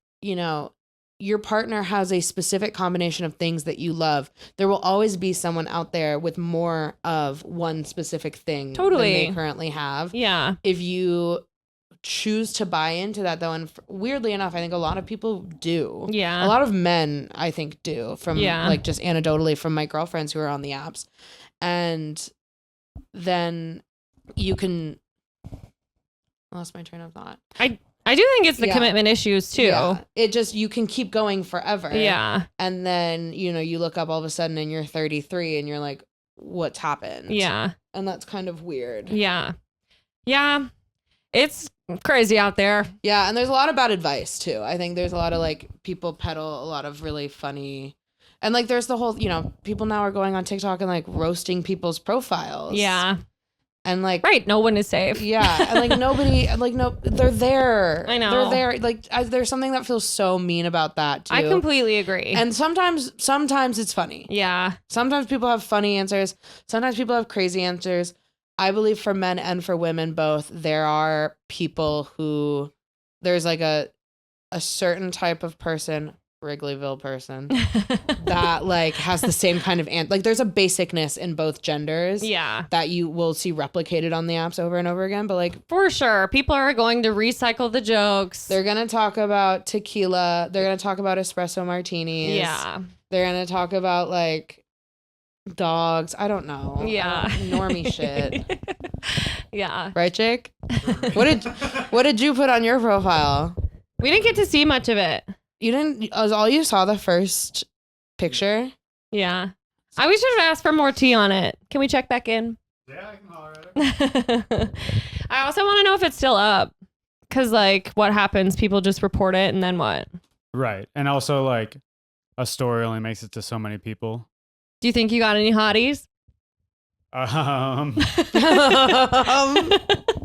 your partner has a specific combination of things that you love. There will always be someone out there with more of one specific thing than they currently have. Yeah. If you choose to buy into that, though, and weirdly enough, I think a lot of people do. Yeah. A lot of men, I think, do from like just anecdotally from my girlfriends who are on the apps. And then you can... I lost my train of thought. I do think it's the commitment issues too. Yeah. It just, you can keep going forever. Yeah. And then, you look up all of a sudden and you're 33 and you're like, what's happened? Yeah. And that's kind of weird. Yeah. Yeah. It's crazy out there. Yeah. And there's a lot of bad advice too. I think there's a lot of like people peddle a lot of really funny, and like there's the whole, people now are going on TikTok and like roasting people's profiles. Yeah. And like, right, no one is safe. Yeah, and like nobody, like no, they're there. I know they're there. Like, there's something that feels so mean about that too. I completely agree. And sometimes it's funny. Yeah. Sometimes people have funny answers. Sometimes people have crazy answers. I believe for men and for women both, there are people who there's like a certain type of person. Wrigleyville person that like has the same kind of like there's a basicness in both genders that you will see replicated on the apps over and over again, but like for sure people are going to recycle the jokes. They're gonna talk about tequila, they're gonna talk about espresso martinis, they're gonna talk about like dogs, I don't know, normie shit. Yeah, right, Jake? what did you put on your profile? We didn't get to see much of it. You didn't? All you saw the first picture? Yeah. We should have asked for more tea on it. Can we check back in? Yeah, I can holler at it. I also want to know if it's still up. Because, like, what happens? People just report it and then what? Right. And also, like, a story only makes it to so many people. Do you think you got any hotties? I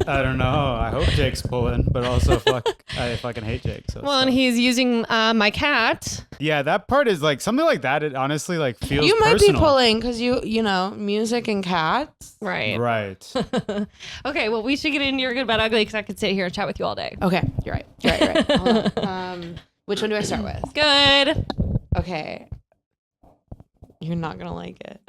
don't know. I hope Jake's pulling, but also I fucking hate Jake. So well, and he's using my cat. Yeah, that part is like something like that. It honestly like feels. You might personal. be pulling because you know music and cats. Right. Right. Okay. Well, we should get into your good bad ugly because I could sit here and chat with you all day. Okay. You're right. Hold on. Which one do I start with? Good. Okay. You're not going to like it.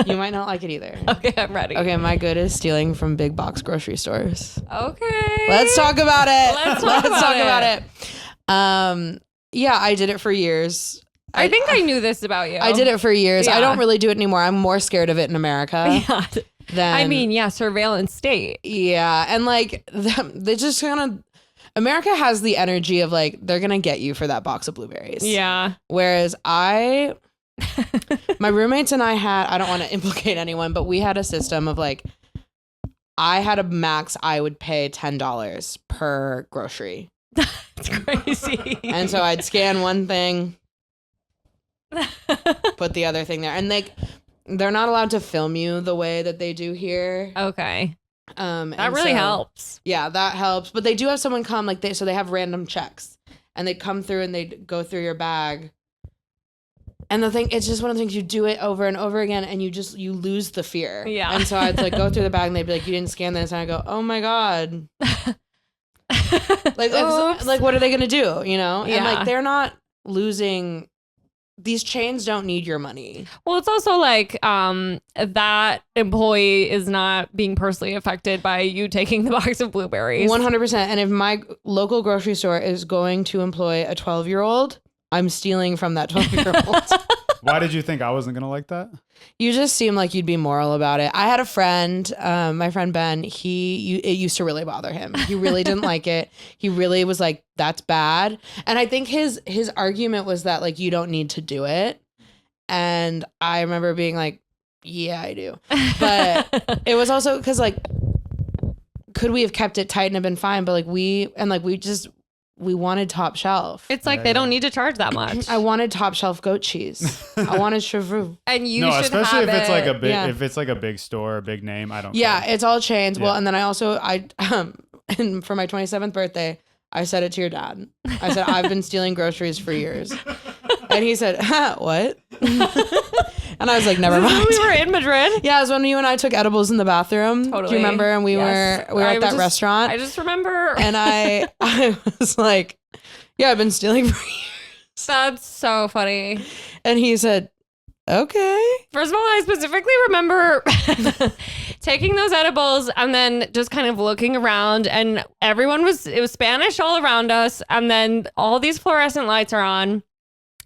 You might not like it either. Okay, I'm ready. Okay, my good is stealing from big box grocery stores. Okay. Let's talk about it. Let's talk about it. Yeah, I did it for years. I think I knew this about you. I did it for years. Yeah. I don't really do it anymore. I'm more scared of it in America. Yeah. Than, I mean, yeah, surveillance state. Yeah. And like, they just kind of, America has the energy of like, they're going to get you for that box of blueberries. Yeah. Whereas my roommates and I don't want to implicate anyone, but we had a system of like, I had a max, I would pay $10 per grocery. That's crazy. And so I'd scan one thing, put the other thing there. And they're not allowed to film you the way that they do here. Okay. That really helps. Yeah, that helps. But they do have someone come so they have random checks and they come through and they go through your bag. And the thing, it's just one of the things, you do it over and over again and you lose the fear. Yeah. And so I'd like go through the bag and they'd be like, you didn't scan this. And I go, oh my God. Like, what are they going to do? You know? And like, they're not losing. These chains don't need your money. Well, it's also like that employee is not being personally affected by you taking the box of blueberries. 100%. And if my local grocery store is going to employ a 12-year-old, I'm stealing from that 12-year-old. Why did you think I wasn't going to like that? You just seem like you'd be moral about it. I had a friend, my friend Ben, it used to really bother him. He really didn't like it. He really was like, that's bad. And I think his argument was that like, you don't need to do it. And I remember being like, yeah, I do. But it was also because like, could we have kept it tight and have been fine? But like we wanted top shelf. It's like they don't need to charge that much. I wanted top shelf goat cheese. I wanted chevroux. And you should especially have if it's like a big, Yeah. if it's like a big store, a big name. I don't. Yeah, care. it's all chains. Yeah. Well, and then and for my 27th birthday, I said it to your dad. I said, I've been stealing groceries for years. And he said, what? And I was like, never mind. We were in Madrid. Yeah, it was when you and I took edibles in the bathroom. Totally. Do you remember? And we Yes. were at that restaurant. I just remember. And I was like, yeah, I've been stealing for years. That's so funny. And he said, okay. First of all, I specifically remember taking those edibles and then just kind of looking around, and it was Spanish all around us. And then all these fluorescent lights are on,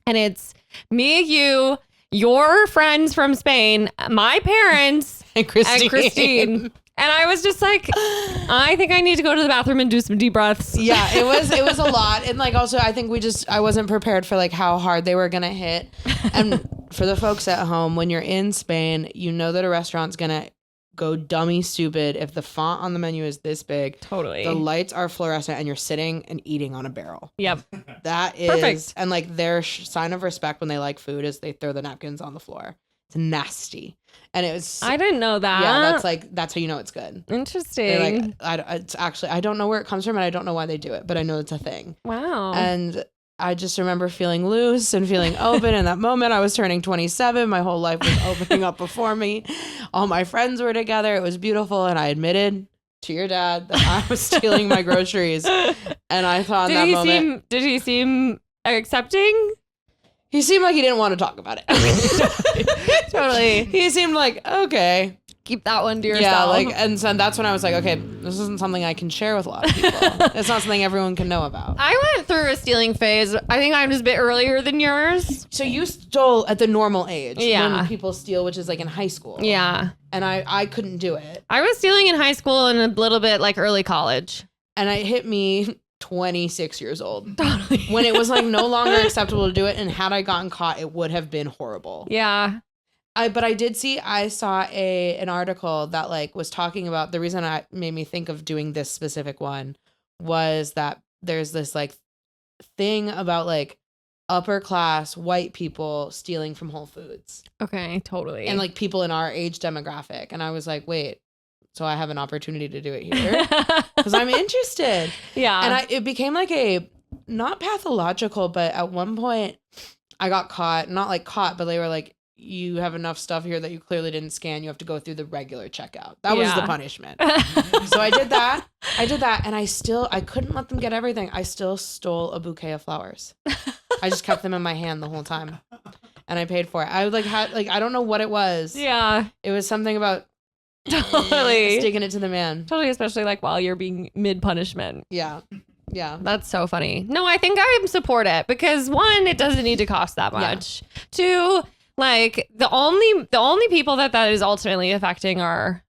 and it's me, you, your friends from Spain, my parents, And Christine. And I was just like, I think I need to go to the bathroom and do some deep breaths. Yeah, it was a lot. And like also I think I wasn't prepared for like how hard they were gonna hit. And for the folks at home, when you're in Spain, you know that a restaurant's gonna go dummy stupid if the font on the menu is this big. Totally. The lights are fluorescent and you're sitting and eating on a barrel. Yep. That is Perfect. And like their sign of respect when they like food is they throw the napkins on the floor. It's nasty. And it was I didn't know that. Yeah, that's how you know it's good. Interesting. They're like, it's actually, I don't know where it comes from and I don't know why they do it, but I know it's a thing. Wow. And I just remember feeling loose and feeling open. In that moment, I was turning 27. My whole life was opening up before me. All my friends were together. It was beautiful. And I admitted to your dad that I was stealing my groceries. And I thought in that moment. Did he seem accepting? He seemed like he didn't want to talk about it. Totally. He seemed like, okay. Keep that one to yourself. Yeah, like, and so that's when I was like, okay, this isn't something I can share with a lot of people. It's not something everyone can know about. I went through a stealing phase. I think I'm just a bit earlier than yours. So you stole at the normal age. Yeah. When people steal, which is like in high school. Yeah. And I couldn't do it. I was stealing in high school and a little bit like early college. And it hit me 26 years old. Totally. When it was like no longer acceptable to do it. And had I gotten caught, it would have been horrible. Yeah. But I saw an article that like was talking about the reason it made me think of doing this specific one was that there's this like thing about like upper class white people stealing from Whole Foods. Okay, totally. And like people in our age demographic. And I was like, wait, so I have an opportunity to do it here? Because I'm interested. Yeah. And it became like a, not pathological, but at one point I got caught, not like caught, but they were like, you have enough stuff here that you clearly didn't scan. You have to go through the regular checkout. That was the punishment. So I did that. And I couldn't let them get everything. I still stole a bouquet of flowers. I just kept them in my hand the whole time. And I paid for it. I I don't know what it was. Yeah. It was something about Totally. sticking it to the man. Totally, especially like while you're being mid punishment. Yeah. Yeah. That's so funny. No, I think I support it because one, it doesn't need to cost that much. Two, like the only people that is ultimately affecting are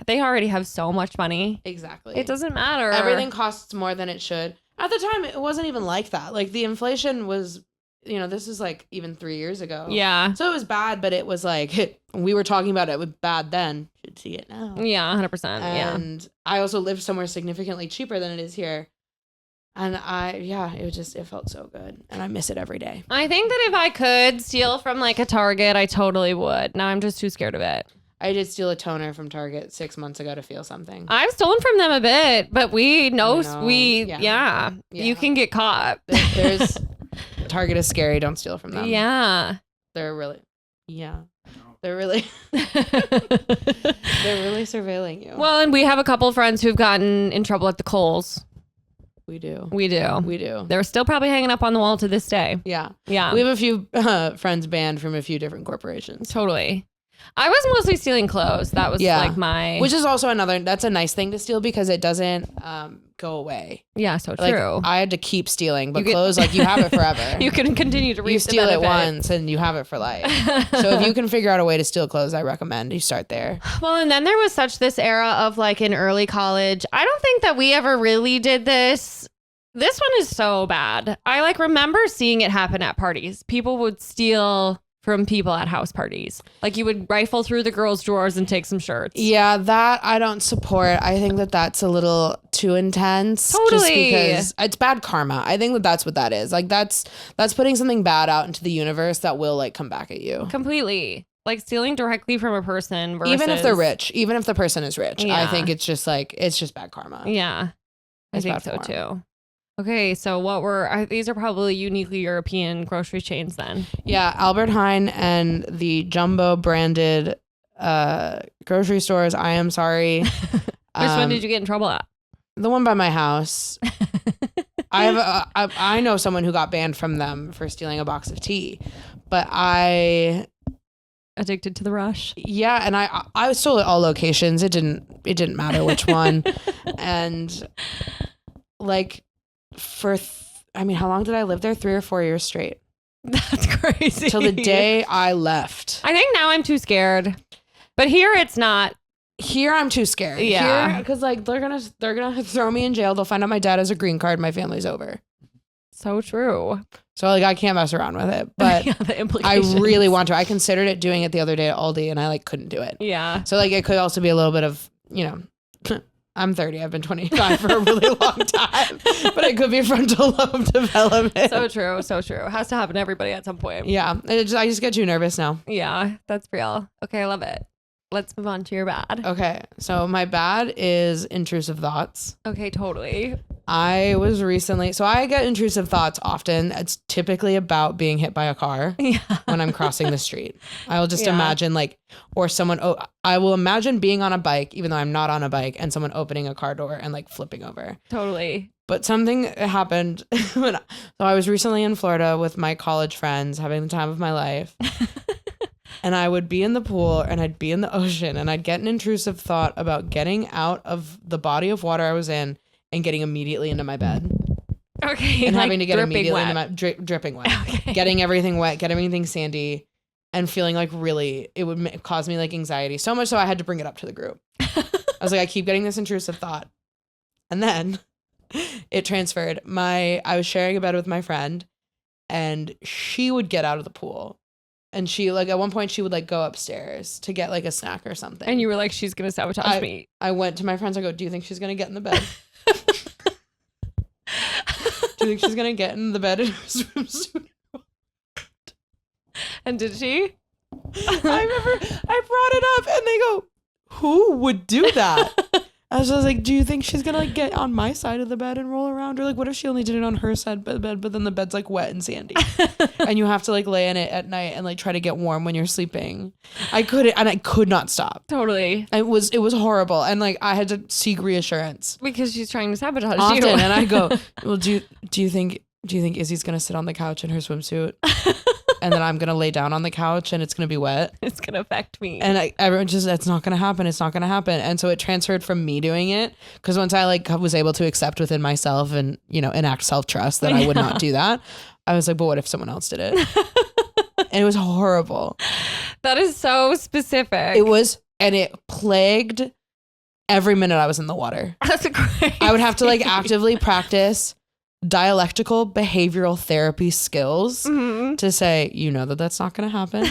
they already have so much money. Exactly. It doesn't matter. Everything costs more than it should. At the time, it wasn't even like that. Like the inflation was, this is like even 3 years ago. Yeah. So it was bad, but it was like we were talking about it was bad then. Should see it now. Yeah, 100%. And I also lived somewhere significantly cheaper than it is here. And it felt so good. And I miss it every day. I think that if I could steal from like a Target, I totally would. Now I'm just too scared of it. I did steal a toner from Target 6 months ago to feel something. I've stolen from them a bit, but we know, Yeah. you can get caught. There's Target is scary. Don't steal from them. Yeah. They're really they're really surveilling you. Well, and we have a couple of friends who've gotten in trouble at the Kohl's. We do. They're still probably hanging up on the wall to this day. Yeah. Yeah. We have a few friends banned from a few different corporations. Totally. I was mostly stealing clothes. That was like my... Which is also that's a nice thing to steal because it doesn't go away. Yeah, so Like, true. I had to keep stealing, but clothes, like you have it forever. You can continue to reap You steal the it benefit. once and you have it for life. So if you can figure out a way to steal clothes, I recommend you start there. Well, and then there was this era of like in early college. I don't think that we ever really did this. This one is so bad. I like remember seeing it happen at parties. People would steal from people at house parties. Like you would rifle through the girls' drawers and take some shirts. Yeah, that I don't support. I think that's a little too intense. Totally. Just because it's bad karma. I think that's what that is. Like that's putting something bad out into the universe that will like come back at you. Completely. Like stealing directly from a person versus... Even if they're rich, even if the person is rich, Yeah. I think it's just bad karma. Yeah, I It's think bad so form. too. Okay, so these are probably uniquely European grocery chains then. Yeah, Albert Heijn and the Jumbo branded grocery stores. I am sorry. Which one did you get in trouble at? The one by my house. I know someone who got banned from them for stealing a box of tea, but Addicted to the rush. Yeah, and I stole at all locations. It didn't matter which one, and like how long did I live there? 3 or 4 years straight. That's crazy. Till the day I left. I think now I'm too scared, but here it's not. Here I'm too scared. Yeah, because like they're gonna throw me in jail. They'll find out my dad has a green card. My family's over. So true. So like I can't mess around with it. But yeah, the I implications. really want to. I considered doing it the other day at Aldi, and I like couldn't do it. Yeah. So like it could also be a little bit of I'm 30. I've been 25 for a really long time, but it could be frontal lobe development. So true. So true. It has to happen to everybody at some point. Yeah, I just get too nervous now. Yeah, that's real. Okay, I love it. Let's move on to your bad. Okay, so my bad is intrusive thoughts. Okay, totally. I get intrusive thoughts often. It's typically about being hit by a car when I'm crossing the street. I will just imagine I will imagine being on a bike, even though I'm not on a bike, and someone opening a car door and like flipping over. Totally. But something happened so I was recently in Florida with my college friends having the time of my life. And I would be in the pool and I'd be in the ocean and I'd get an intrusive thought about getting out of the body of water I was in and getting immediately into my bed. Okay. And like having to get immediately wet. into my dripping wet. Okay. Getting everything wet, getting everything sandy, and feeling like really it would cause me like anxiety. So much so I had to bring it up to the group. I was like, I keep getting this intrusive thought. And then it transferred. I was sharing a bed with my friend and she would get out of the pool. And she like at one point she would like go upstairs to get like a snack or something. And you were like, she's gonna sabotage me. I went to my friends. I go, do you think she's gonna get in the bed? Do you think she's gonna get in the bed in her swimsuit? And did she? I remember I brought it up and they go, who would do that? I was just like, do you think she's gonna like get on my side of the bed and roll around? Or like, what if she only did it on her side of the bed, but then the bed's like wet and sandy, and you have to like lay in it at night and like try to get warm when you're sleeping. I could not stop. Totally. It was horrible, and like I had to seek reassurance Because she's trying to sabotage often, you. and I go, well, do you think Izzy's gonna sit on the couch in her swimsuit and then I'm going to lay down on the couch and it's going to be wet. It's going to affect me. And everyone just, it's not going to happen. It's not going to happen. And so it transferred from me doing it. Because once I like was able to accept within myself and, you know, enact self-trust that I would not do that, I was like, but what if someone else did it? And it was horrible. That is so specific. It was, and it plagued every minute I was in the water. That's crazy. I would have to like actively practice dialectical behavioral therapy skills to say, you know, that's not going to happen.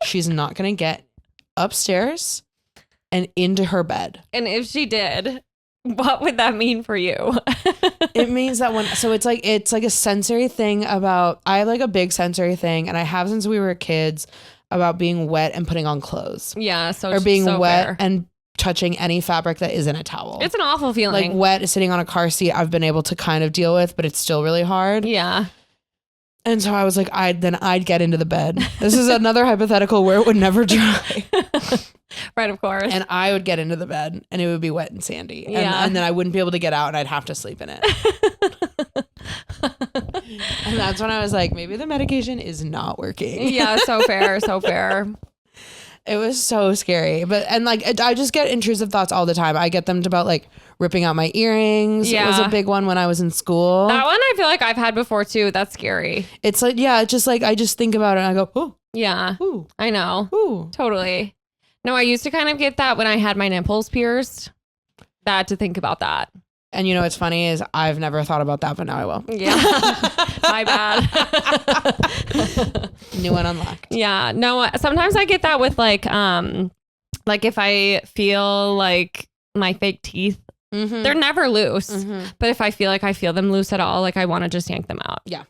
She's not going to get upstairs and into her bed. And if she did, what would that mean for you? It means that it's like a sensory thing about, I have like a big sensory thing, and I have since we were kids, about being wet and putting on clothes. Yeah. So or being so wet fair. and touching any fabric that isn't a towel. It's an awful feeling. Like wet sitting on a car seat, I've been able to kind of deal with, but it's still really hard. Yeah. And so I was like, I'd get into the bed. This is another hypothetical where it would never dry. Right, of course. And I would get into the bed and it would be wet and sandy. Yeah. And then I wouldn't be able to get out and I'd have to sleep in it. And that's when I was like, maybe the medication is not working. Yeah, so fair, so fair. It was so scary. I just get intrusive thoughts all the time. I get them about like ripping out my earrings. Yeah. It was a big one when I was in school. That one I feel like I've had before too. That's scary. It's like, yeah, it's just like, I just think about it and I go, oh, Yeah, ooh, I know. ooh. Totally. No, I used to kind of get that when I had my nipples pierced. Bad to think about that. And you know what's funny is I've never thought about that, but now I will. Yeah. My bad. New one unlocked. Yeah. No, sometimes I get that with like if I feel like my fake teeth, they're never loose. But if I feel them loose at all, like I want to just yank them out. Yeah.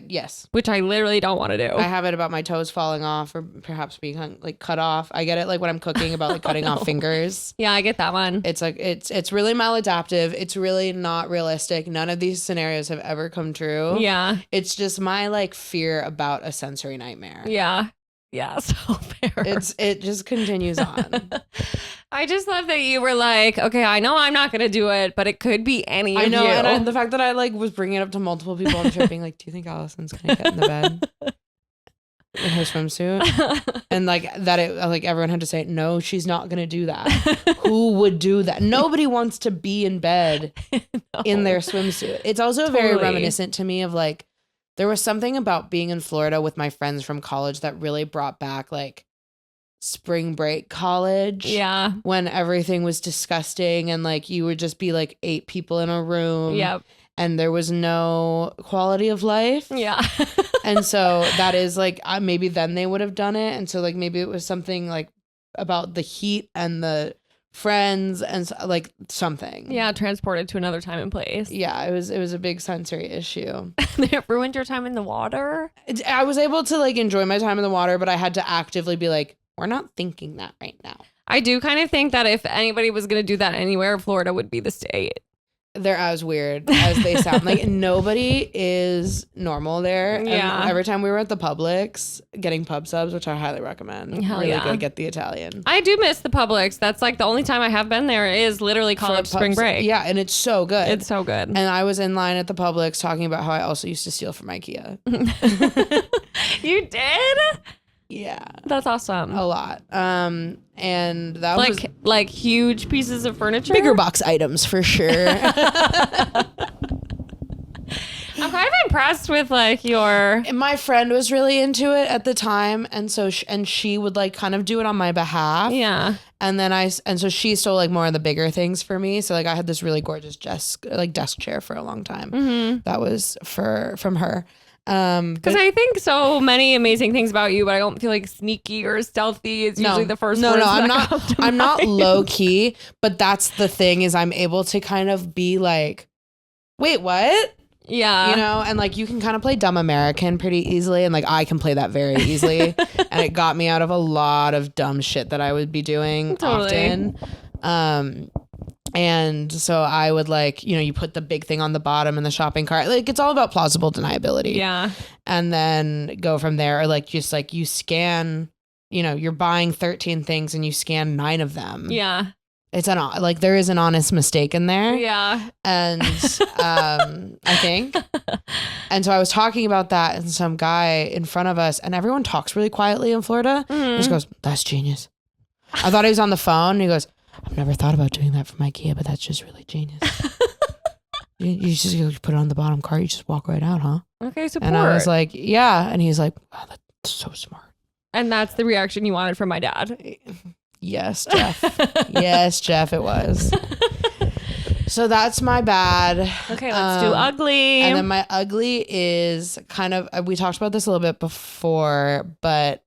Yes. Which I literally don't want to do. I have it about my toes falling off or perhaps being like cut off. I get it like when I'm cooking about like cutting off fingers. Yeah, I get that one. It's like it's really maladaptive. It's really not realistic. None of these scenarios have ever come true. Yeah. It's just my like fear about a sensory nightmare. Yeah. Yeah, so fair. It just continues on. I just love that you were like, okay, I know I'm not going to do it, but it could be any of I know, you. and the fact that I like was bringing it up to multiple people on the trip, being like, "Do you think Allison's gonna get in the bed in her swimsuit?" And like that, like everyone had to say, "No, she's not gonna do that." Who would do that? Nobody wants to be in bed in their swimsuit. It's also very reminiscent to me of like, there was something about being in Florida with my friends from college that really brought back like spring break college. Yeah. When everything was disgusting and like you would just be like 8 people in a room. Yep. And there was no quality of life. Yeah. And so that is like, maybe then they would have done it. And so like maybe it was something like about the heat and the friends and like something. Yeah, transported to another time and place. Yeah, it was a big sensory issue. It ruined your time in the water? I was able to like enjoy my time in the water, but I had to actively be like, we're not thinking that right now. I do kind of think that if anybody was going to do that anywhere, Florida would be the state. They're as weird as they sound. Like nobody is normal there. Yeah. And every time we were at the Publix getting pub subs, which I highly recommend. Hell really yeah. good. Get the Italian. I do miss the Publix. That's like the only time I have been there is literally college spring break. Yeah, and it's so good. It's so good. And I was in line at the Publix talking about how I also used to steal from IKEA. You did? Yeah. That's awesome. A lot. And that was like huge pieces of furniture. bigger box items for sure. I'm kind of impressed with like your. My friend was really into it at the time, and so she would like kind of do it on my behalf. Yeah. And so she stole like more of the bigger things for me. So like I had this really gorgeous desk chair for a long time. That was from her. Because I think so many amazing things about you, but I don't feel like sneaky or stealthy is usually the first words I'm that not. come to I'm not mind. low key, but that's the thing is I'm able to kind of be like, wait, what? Yeah. You know, and like you can kind of play dumb American pretty easily, and like I can play that very easily, and it got me out of a lot of dumb shit that I would be doing often. And so I would like, you know, you put the big thing on the bottom in the shopping cart. Like it's all about plausible deniability. Yeah. And then go from there. Or like just like you scan, you know, you're buying 13 things and you scan 9 of them. Yeah. like there is an honest mistake in there. Yeah. And I think. And so I was talking about that and some guy in front of us, and everyone talks really quietly in Florida. He just goes, "That's genius." I thought he was on the phone, and he goes, "I've never thought about doing that for my IKEA, but that's just really genius." You just put it on the bottom cart. You just walk right out, huh? Okay, support. And I was like, yeah. And he's like, wow, that's so smart. And that's the reaction you wanted from my dad. Yes, Jeff. Yes, Jeff, it was. So that's my bad. Okay, let's do ugly. And then my ugly is kind of, we talked about this a little bit before, but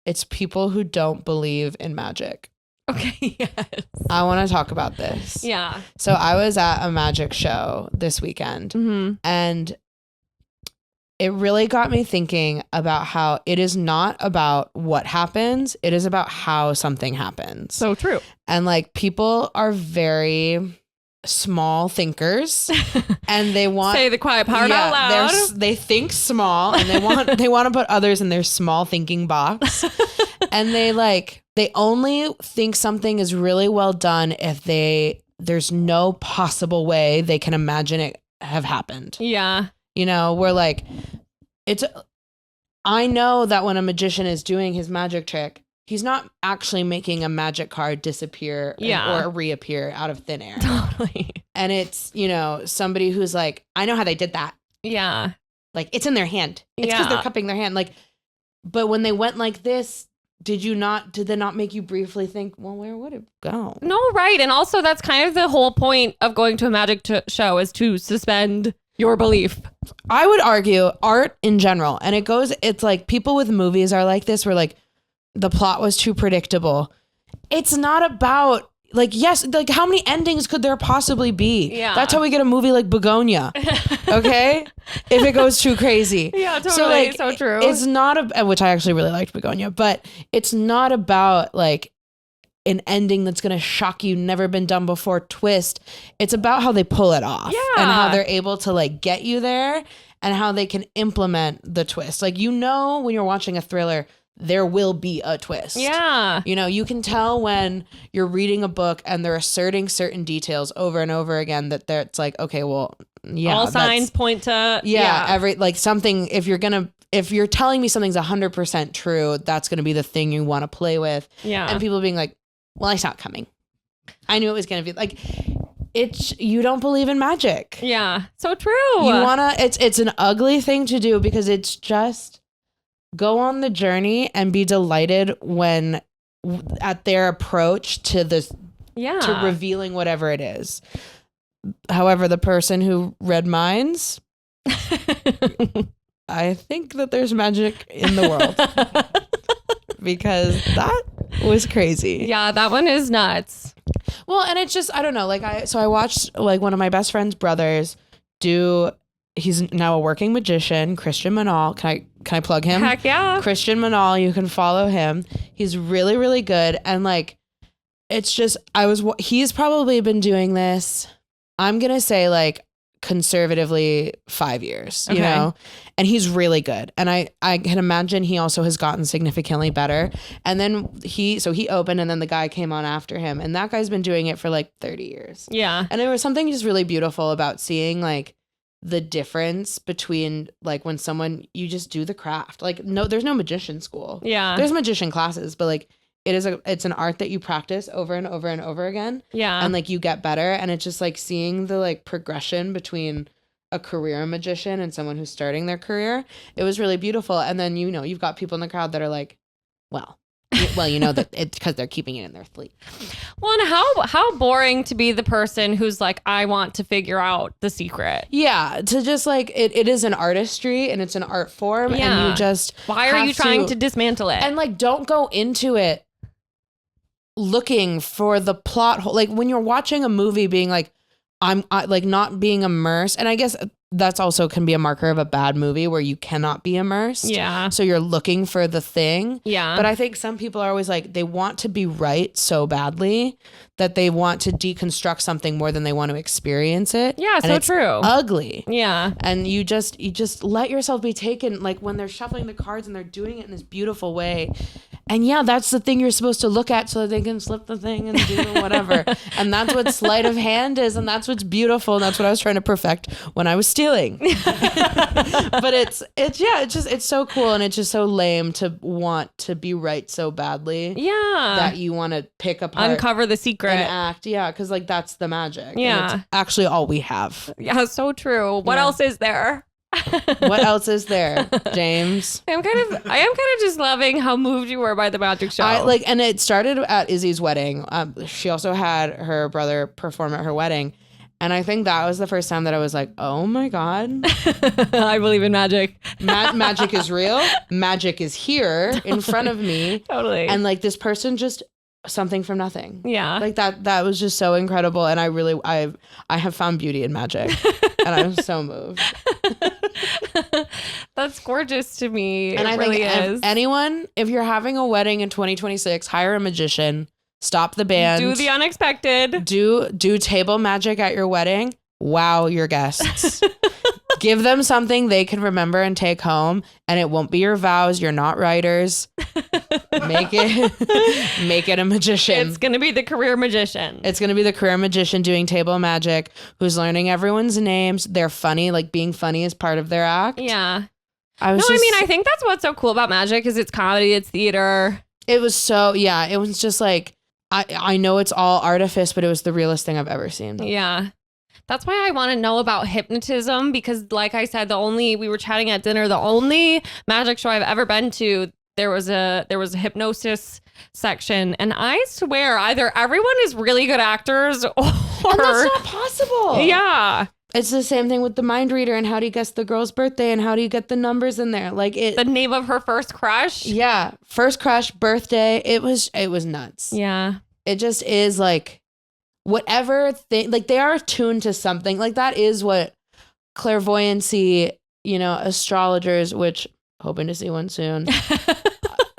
it's people who don't believe in magic. Okay, yes. I want to talk about this. Yeah. So I was at a magic show this weekend, and it really got me thinking about how it is not about what happens. It is about how something happens. So true. And like people are very small thinkers and they want say the quiet part out loud. They think small and they want to put others in their small thinking box. And they only think something is really well done if there's no possible way they can imagine it have happened. Yeah. You know, we're like, I know that when a magician is doing his magic trick, he's not actually making a magic card disappear or reappear out of thin air. Totally. And it's, you know, somebody who's like, I know how they did that. Yeah. Like, it's in their hand. It's because they're cupping their hand. Like, but when they went like this, did they not make you briefly think, well, where would it go? No, right. And also that's kind of the whole point of going to a magic show is to suspend your belief. I would argue art in general. And it's like people with movies are like this, where like the plot was too predictable. It's not about like, yes, like how many endings could there possibly be? Yeah. That's how we get a movie like Begonia. Okay. If it goes too crazy. Yeah, totally. So true. It's not which I actually really liked Begonia, but it's not about like an ending that's going to shock you, never been done before twist. It's about how they pull it off and how they're able to like get you there and how they can implement the twist. Like, you know, when you're watching a thriller, there will be a twist. Yeah. You know, you can tell when you're reading a book and they're asserting certain details over and over again that it's like, okay, well, yeah. All signs point to. Every, like something, if you're telling me something's 100% true, that's going to be the thing you want to play with. Yeah. And people being like, well, I saw it coming. I knew it was going to be like, you don't believe in magic. Yeah. So true. It's an ugly thing to do because it's just go on the journey and be delighted when at their approach to this, to revealing whatever it is. However, the person who read minds, I think that there's magic in the world because that was crazy. Yeah, that one is nuts. Well, and it's just, I don't know, like I watched like one of my best friend's brothers he's now a working magician, Christian Manal. Can I plug him? Heck yeah. Christian Manal, you can follow him. He's really, really good. And like, it's just, he's probably been doing this, I'm going to say like conservatively 5 years, you know, and he's really good. And I can imagine he also has gotten significantly better. And then he opened and then the guy came on after him, and that guy's been doing it for like 30 years. Yeah. And there was something just really beautiful about seeing like the difference between like when you just do the craft. Like, no, there's no magician school. Yeah. There's magician classes, but like it's an art that you practice over and over and over again. Yeah. And like you get better. And it's just like seeing the like progression between a career magician and someone who's starting their career. It was really beautiful. And then, you know, you've got people in the crowd that are like, well, you know, that it's because they're keeping it in their sleep. Well, and how boring to be the person who's like, I want to figure out the secret. Yeah, to just like it is an artistry and it's an art form, and you just why are you trying to dismantle it? And like, don't go into it looking for the plot hole. Like when you're watching a movie, being like, I'm like not being immersed, and I guess that's also can be a marker of a bad movie where you cannot be immersed. Yeah. So you're looking for the thing. Yeah. But I think some people are always like, they want to be right so badly that they want to deconstruct something more than they want to experience it. Yeah, and so it's true. Ugly. Yeah. And you just let yourself be taken, like when they're shuffling the cards and they're doing it in this beautiful way. And yeah, that's the thing you're supposed to look at so that they can slip the thing and do whatever. And that's what sleight of hand is. And that's what's beautiful. And that's what I was trying to perfect when I was stealing. But it's so cool. And it's just so lame to want to be right so badly. Yeah. That you want to pick apart. Uncover the secret. And act. Yeah. Because like that's the magic. Yeah. And it's actually all we have. Yeah. So true. What else is there? What else is there, James? I am kind of just loving how moved you were by the magic show. And it started at Izzy's wedding. She also had her brother perform at her wedding. And I think that was the first time that I was like, oh my God. I believe in magic. Magic is real. Magic is here in front of me. Totally. And like this person just something from nothing. Yeah. Like that was just so incredible. And I have found beauty in magic. And I'm so moved. That's gorgeous to me. And it I really think is. anyone, if you're having a wedding in 2026, hire a magician, stop the band. Do the unexpected. Do table magic at your wedding. Wow your guests. Give them something they can remember and take home, and it won't be your vows. You're not writers. Make it a magician. It's going to be the career magician. It's going to be the career magician doing table magic who's learning everyone's names. They're funny. Like being funny is part of their act. Yeah. I think that's what's so cool about magic is it's comedy, it's theater. It was it was just like, I know it's all artifice, but it was the realest thing I've ever seen. Yeah. That's why I want to know about hypnotism because like I said, we were chatting at dinner, the only magic show I've ever been to, there was a hypnosis section, and I swear either everyone is really good actors or and that's not possible. Yeah. It's the same thing with the mind reader and how do you guess the girl's birthday and how do you get the numbers in there? Like the name of her first crush. Yeah. First crush, birthday. It was nuts. Yeah. It just is like whatever thing, like they are attuned to something. Like that is what clairvoyancy, astrologers, which hoping to see one soon.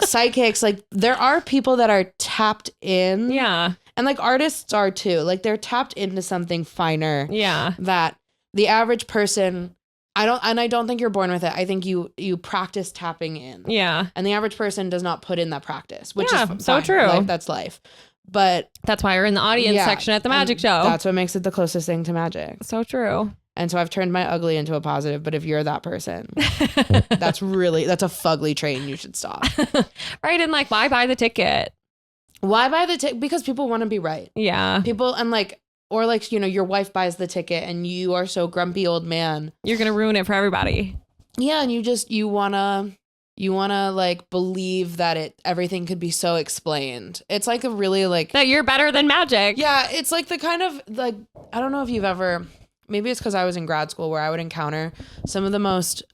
Psychics, like there are people that are tapped in. Yeah. And like artists are too. Like they're tapped into something finer. Yeah. That the average person, I don't think you're born with it. I think you practice tapping in. Yeah. And the average person does not put in that practice, which is so fine. true. That's life. But that's why you're in the audience section at the magic show. That's what makes it the closest thing to magic. So true. And so I've turned my ugly into a positive, but if you're that person, that's a fugly train. You should stop. Right. And like, why buy the ticket? Why buy the ticket? Because people want to be right. Yeah. People, and like, or like, your wife buys the ticket and you are so grumpy old man. You're going to ruin it for everybody. Yeah. And you want to like believe that everything could be so explained. It's like a really like. That you're better than magic. Yeah. It's like the kind of like, I don't know if you've ever, maybe it's because I was in grad school where I would encounter some of the most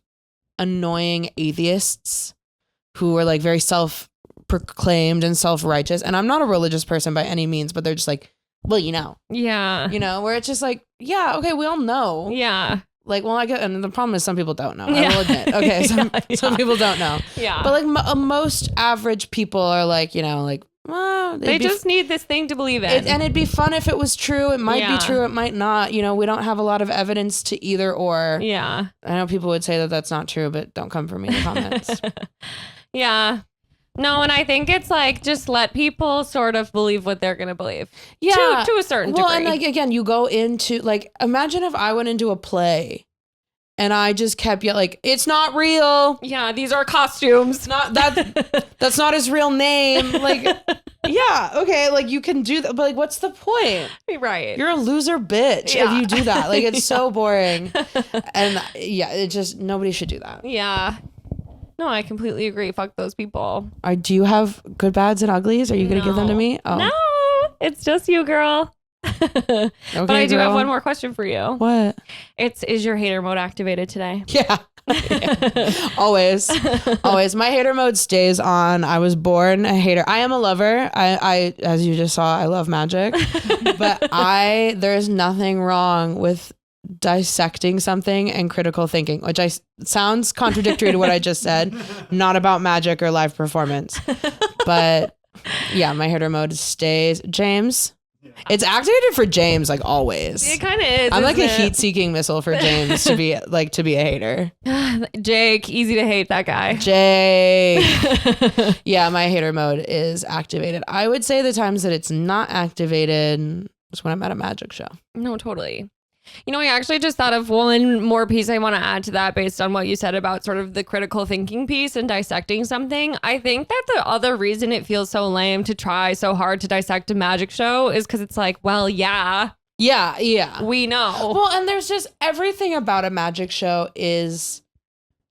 annoying atheists who were like very self-proclaimed and self-righteous. And I'm not a religious person by any means, but they're just like, well, Yeah. Where it's just like, yeah, okay, we all know. Yeah. Like, well, and the problem is some people don't know. I will admit. Okay, some people don't know. Yeah. But like most average people are like, well, they just need this thing to believe in. And it'd be fun if it was true. It might be true. It might not. We don't have a lot of evidence to either or. Yeah. I know people would say that that's not true, but don't come for me in the comments. Yeah. No, and I think it's like just let people sort of believe what they're going to believe. Yeah. To a certain degree. Well, and like, again, you go into like, imagine if I went into a play and I just kept like, it's not real. Yeah, these are costumes. Not that. That's not his real name. Like, yeah, okay, like you can do that, but like, what's the point? Right. You're a loser bitch if you do that. Like, it's so boring. And yeah, it just nobody should do that. Yeah. No, I completely agree. Fuck those people. Do you have good, bads, and uglies? Are you going to give them to me? Oh. No, it's just you, girl. Okay, but I do girl. have one more question for you. What? Is your hater mode activated today? Yeah. Always. My hater mode stays on. I was born a hater. I am a lover. I as you just saw, I love magic. But there's nothing wrong with dissecting something and critical thinking, which sounds contradictory to what I just said. Not about magic or live performance. But yeah, my hater mode stays. James? It's activated for James, like always. It kind of is. I'm like a isn't it? heat-seeking missile for James to be a hater. Jake, easy to hate that guy. Jake. Yeah, my hater mode is activated. I would say the times that it's not activated is when I'm at a magic show. No, totally. You know, I actually just thought of one more piece I want to add to that based on what you said about sort of the critical thinking piece and dissecting something. I think that the other reason it feels so lame to try so hard to dissect a magic show is because it's like, well, yeah, we know. Well, and there's just everything about a magic show is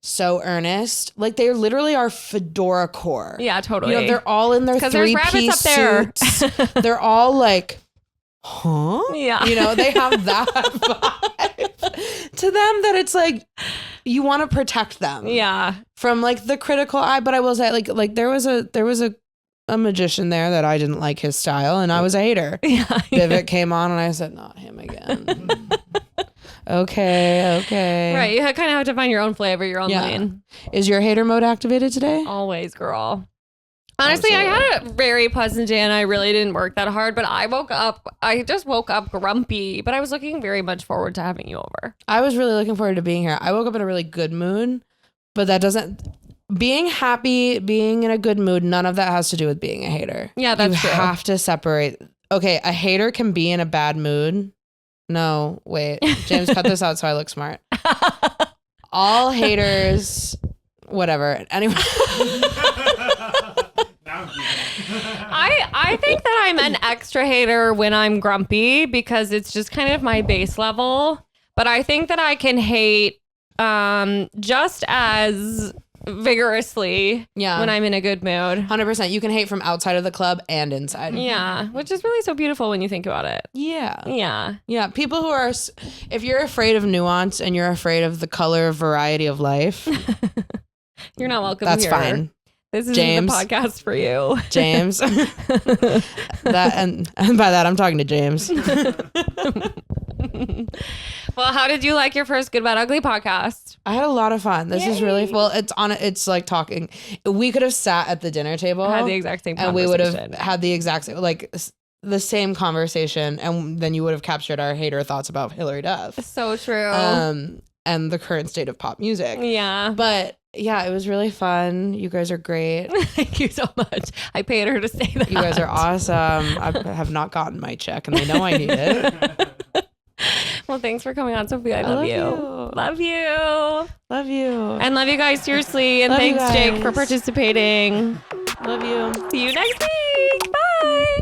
so earnest. Like they literally are fedora core. Yeah, totally. You know, they're all in their 'Cause there's rabbits three-piece up suits. They're all like, huh? Yeah. You know, they have that vibe to them that it's like you want to protect them. Yeah. From like the critical eye. But I will say like there was a magician there that I didn't like his style and I was a hater. Yeah. Vivek came on and I said, not him again. Okay. Right. You kind of have to find your own flavor, your own Yeah. lane. Is your hater mode activated today? Always, girl. Honestly, I had a very pleasant day and I really didn't work that hard, but I just woke up grumpy, but I was looking very much forward to having you over. I was really looking forward to being here. I woke up in a really good mood, but that doesn't... Being happy, being in a good mood, none of that has to do with being a hater. Yeah, that's true. You have to separate. Okay, a hater can be in a bad mood. No, wait. James, cut this out so I look smart. All haters, whatever. Anyway. I think that I'm an extra hater when I'm grumpy because it's just kind of my base level. But I think that I can hate just as vigorously when I'm in a good mood. 100%. You can hate from outside of the club and inside. Yeah, which is really so beautiful when you think about it. Yeah. People who are, if you're afraid of nuance and you're afraid of the color variety of life, you're not welcome that's here. fine. This is James. the podcast for you. James. That and by that I'm talking to James. Well, how did you like your first Good Bad Ugly podcast? I had a lot of fun. This is really well. It's like talking. We could have sat at the dinner table, Had the exact same and we would have conversation. had the exact same the same conversation, and then you would have captured our hater thoughts about Hillary Duff. So true. And the current state of pop music. Yeah. But yeah, it was really fun. You guys are great. Thank you so much. I paid her to say that. You guys are awesome. I have not gotten my check, and they know I need it. Well, thanks for coming on, Sophia. I love you. Love you. Love you. And love you guys, seriously. And Love you thanks, Jake, guys. for participating. Love you. See you next week. Bye.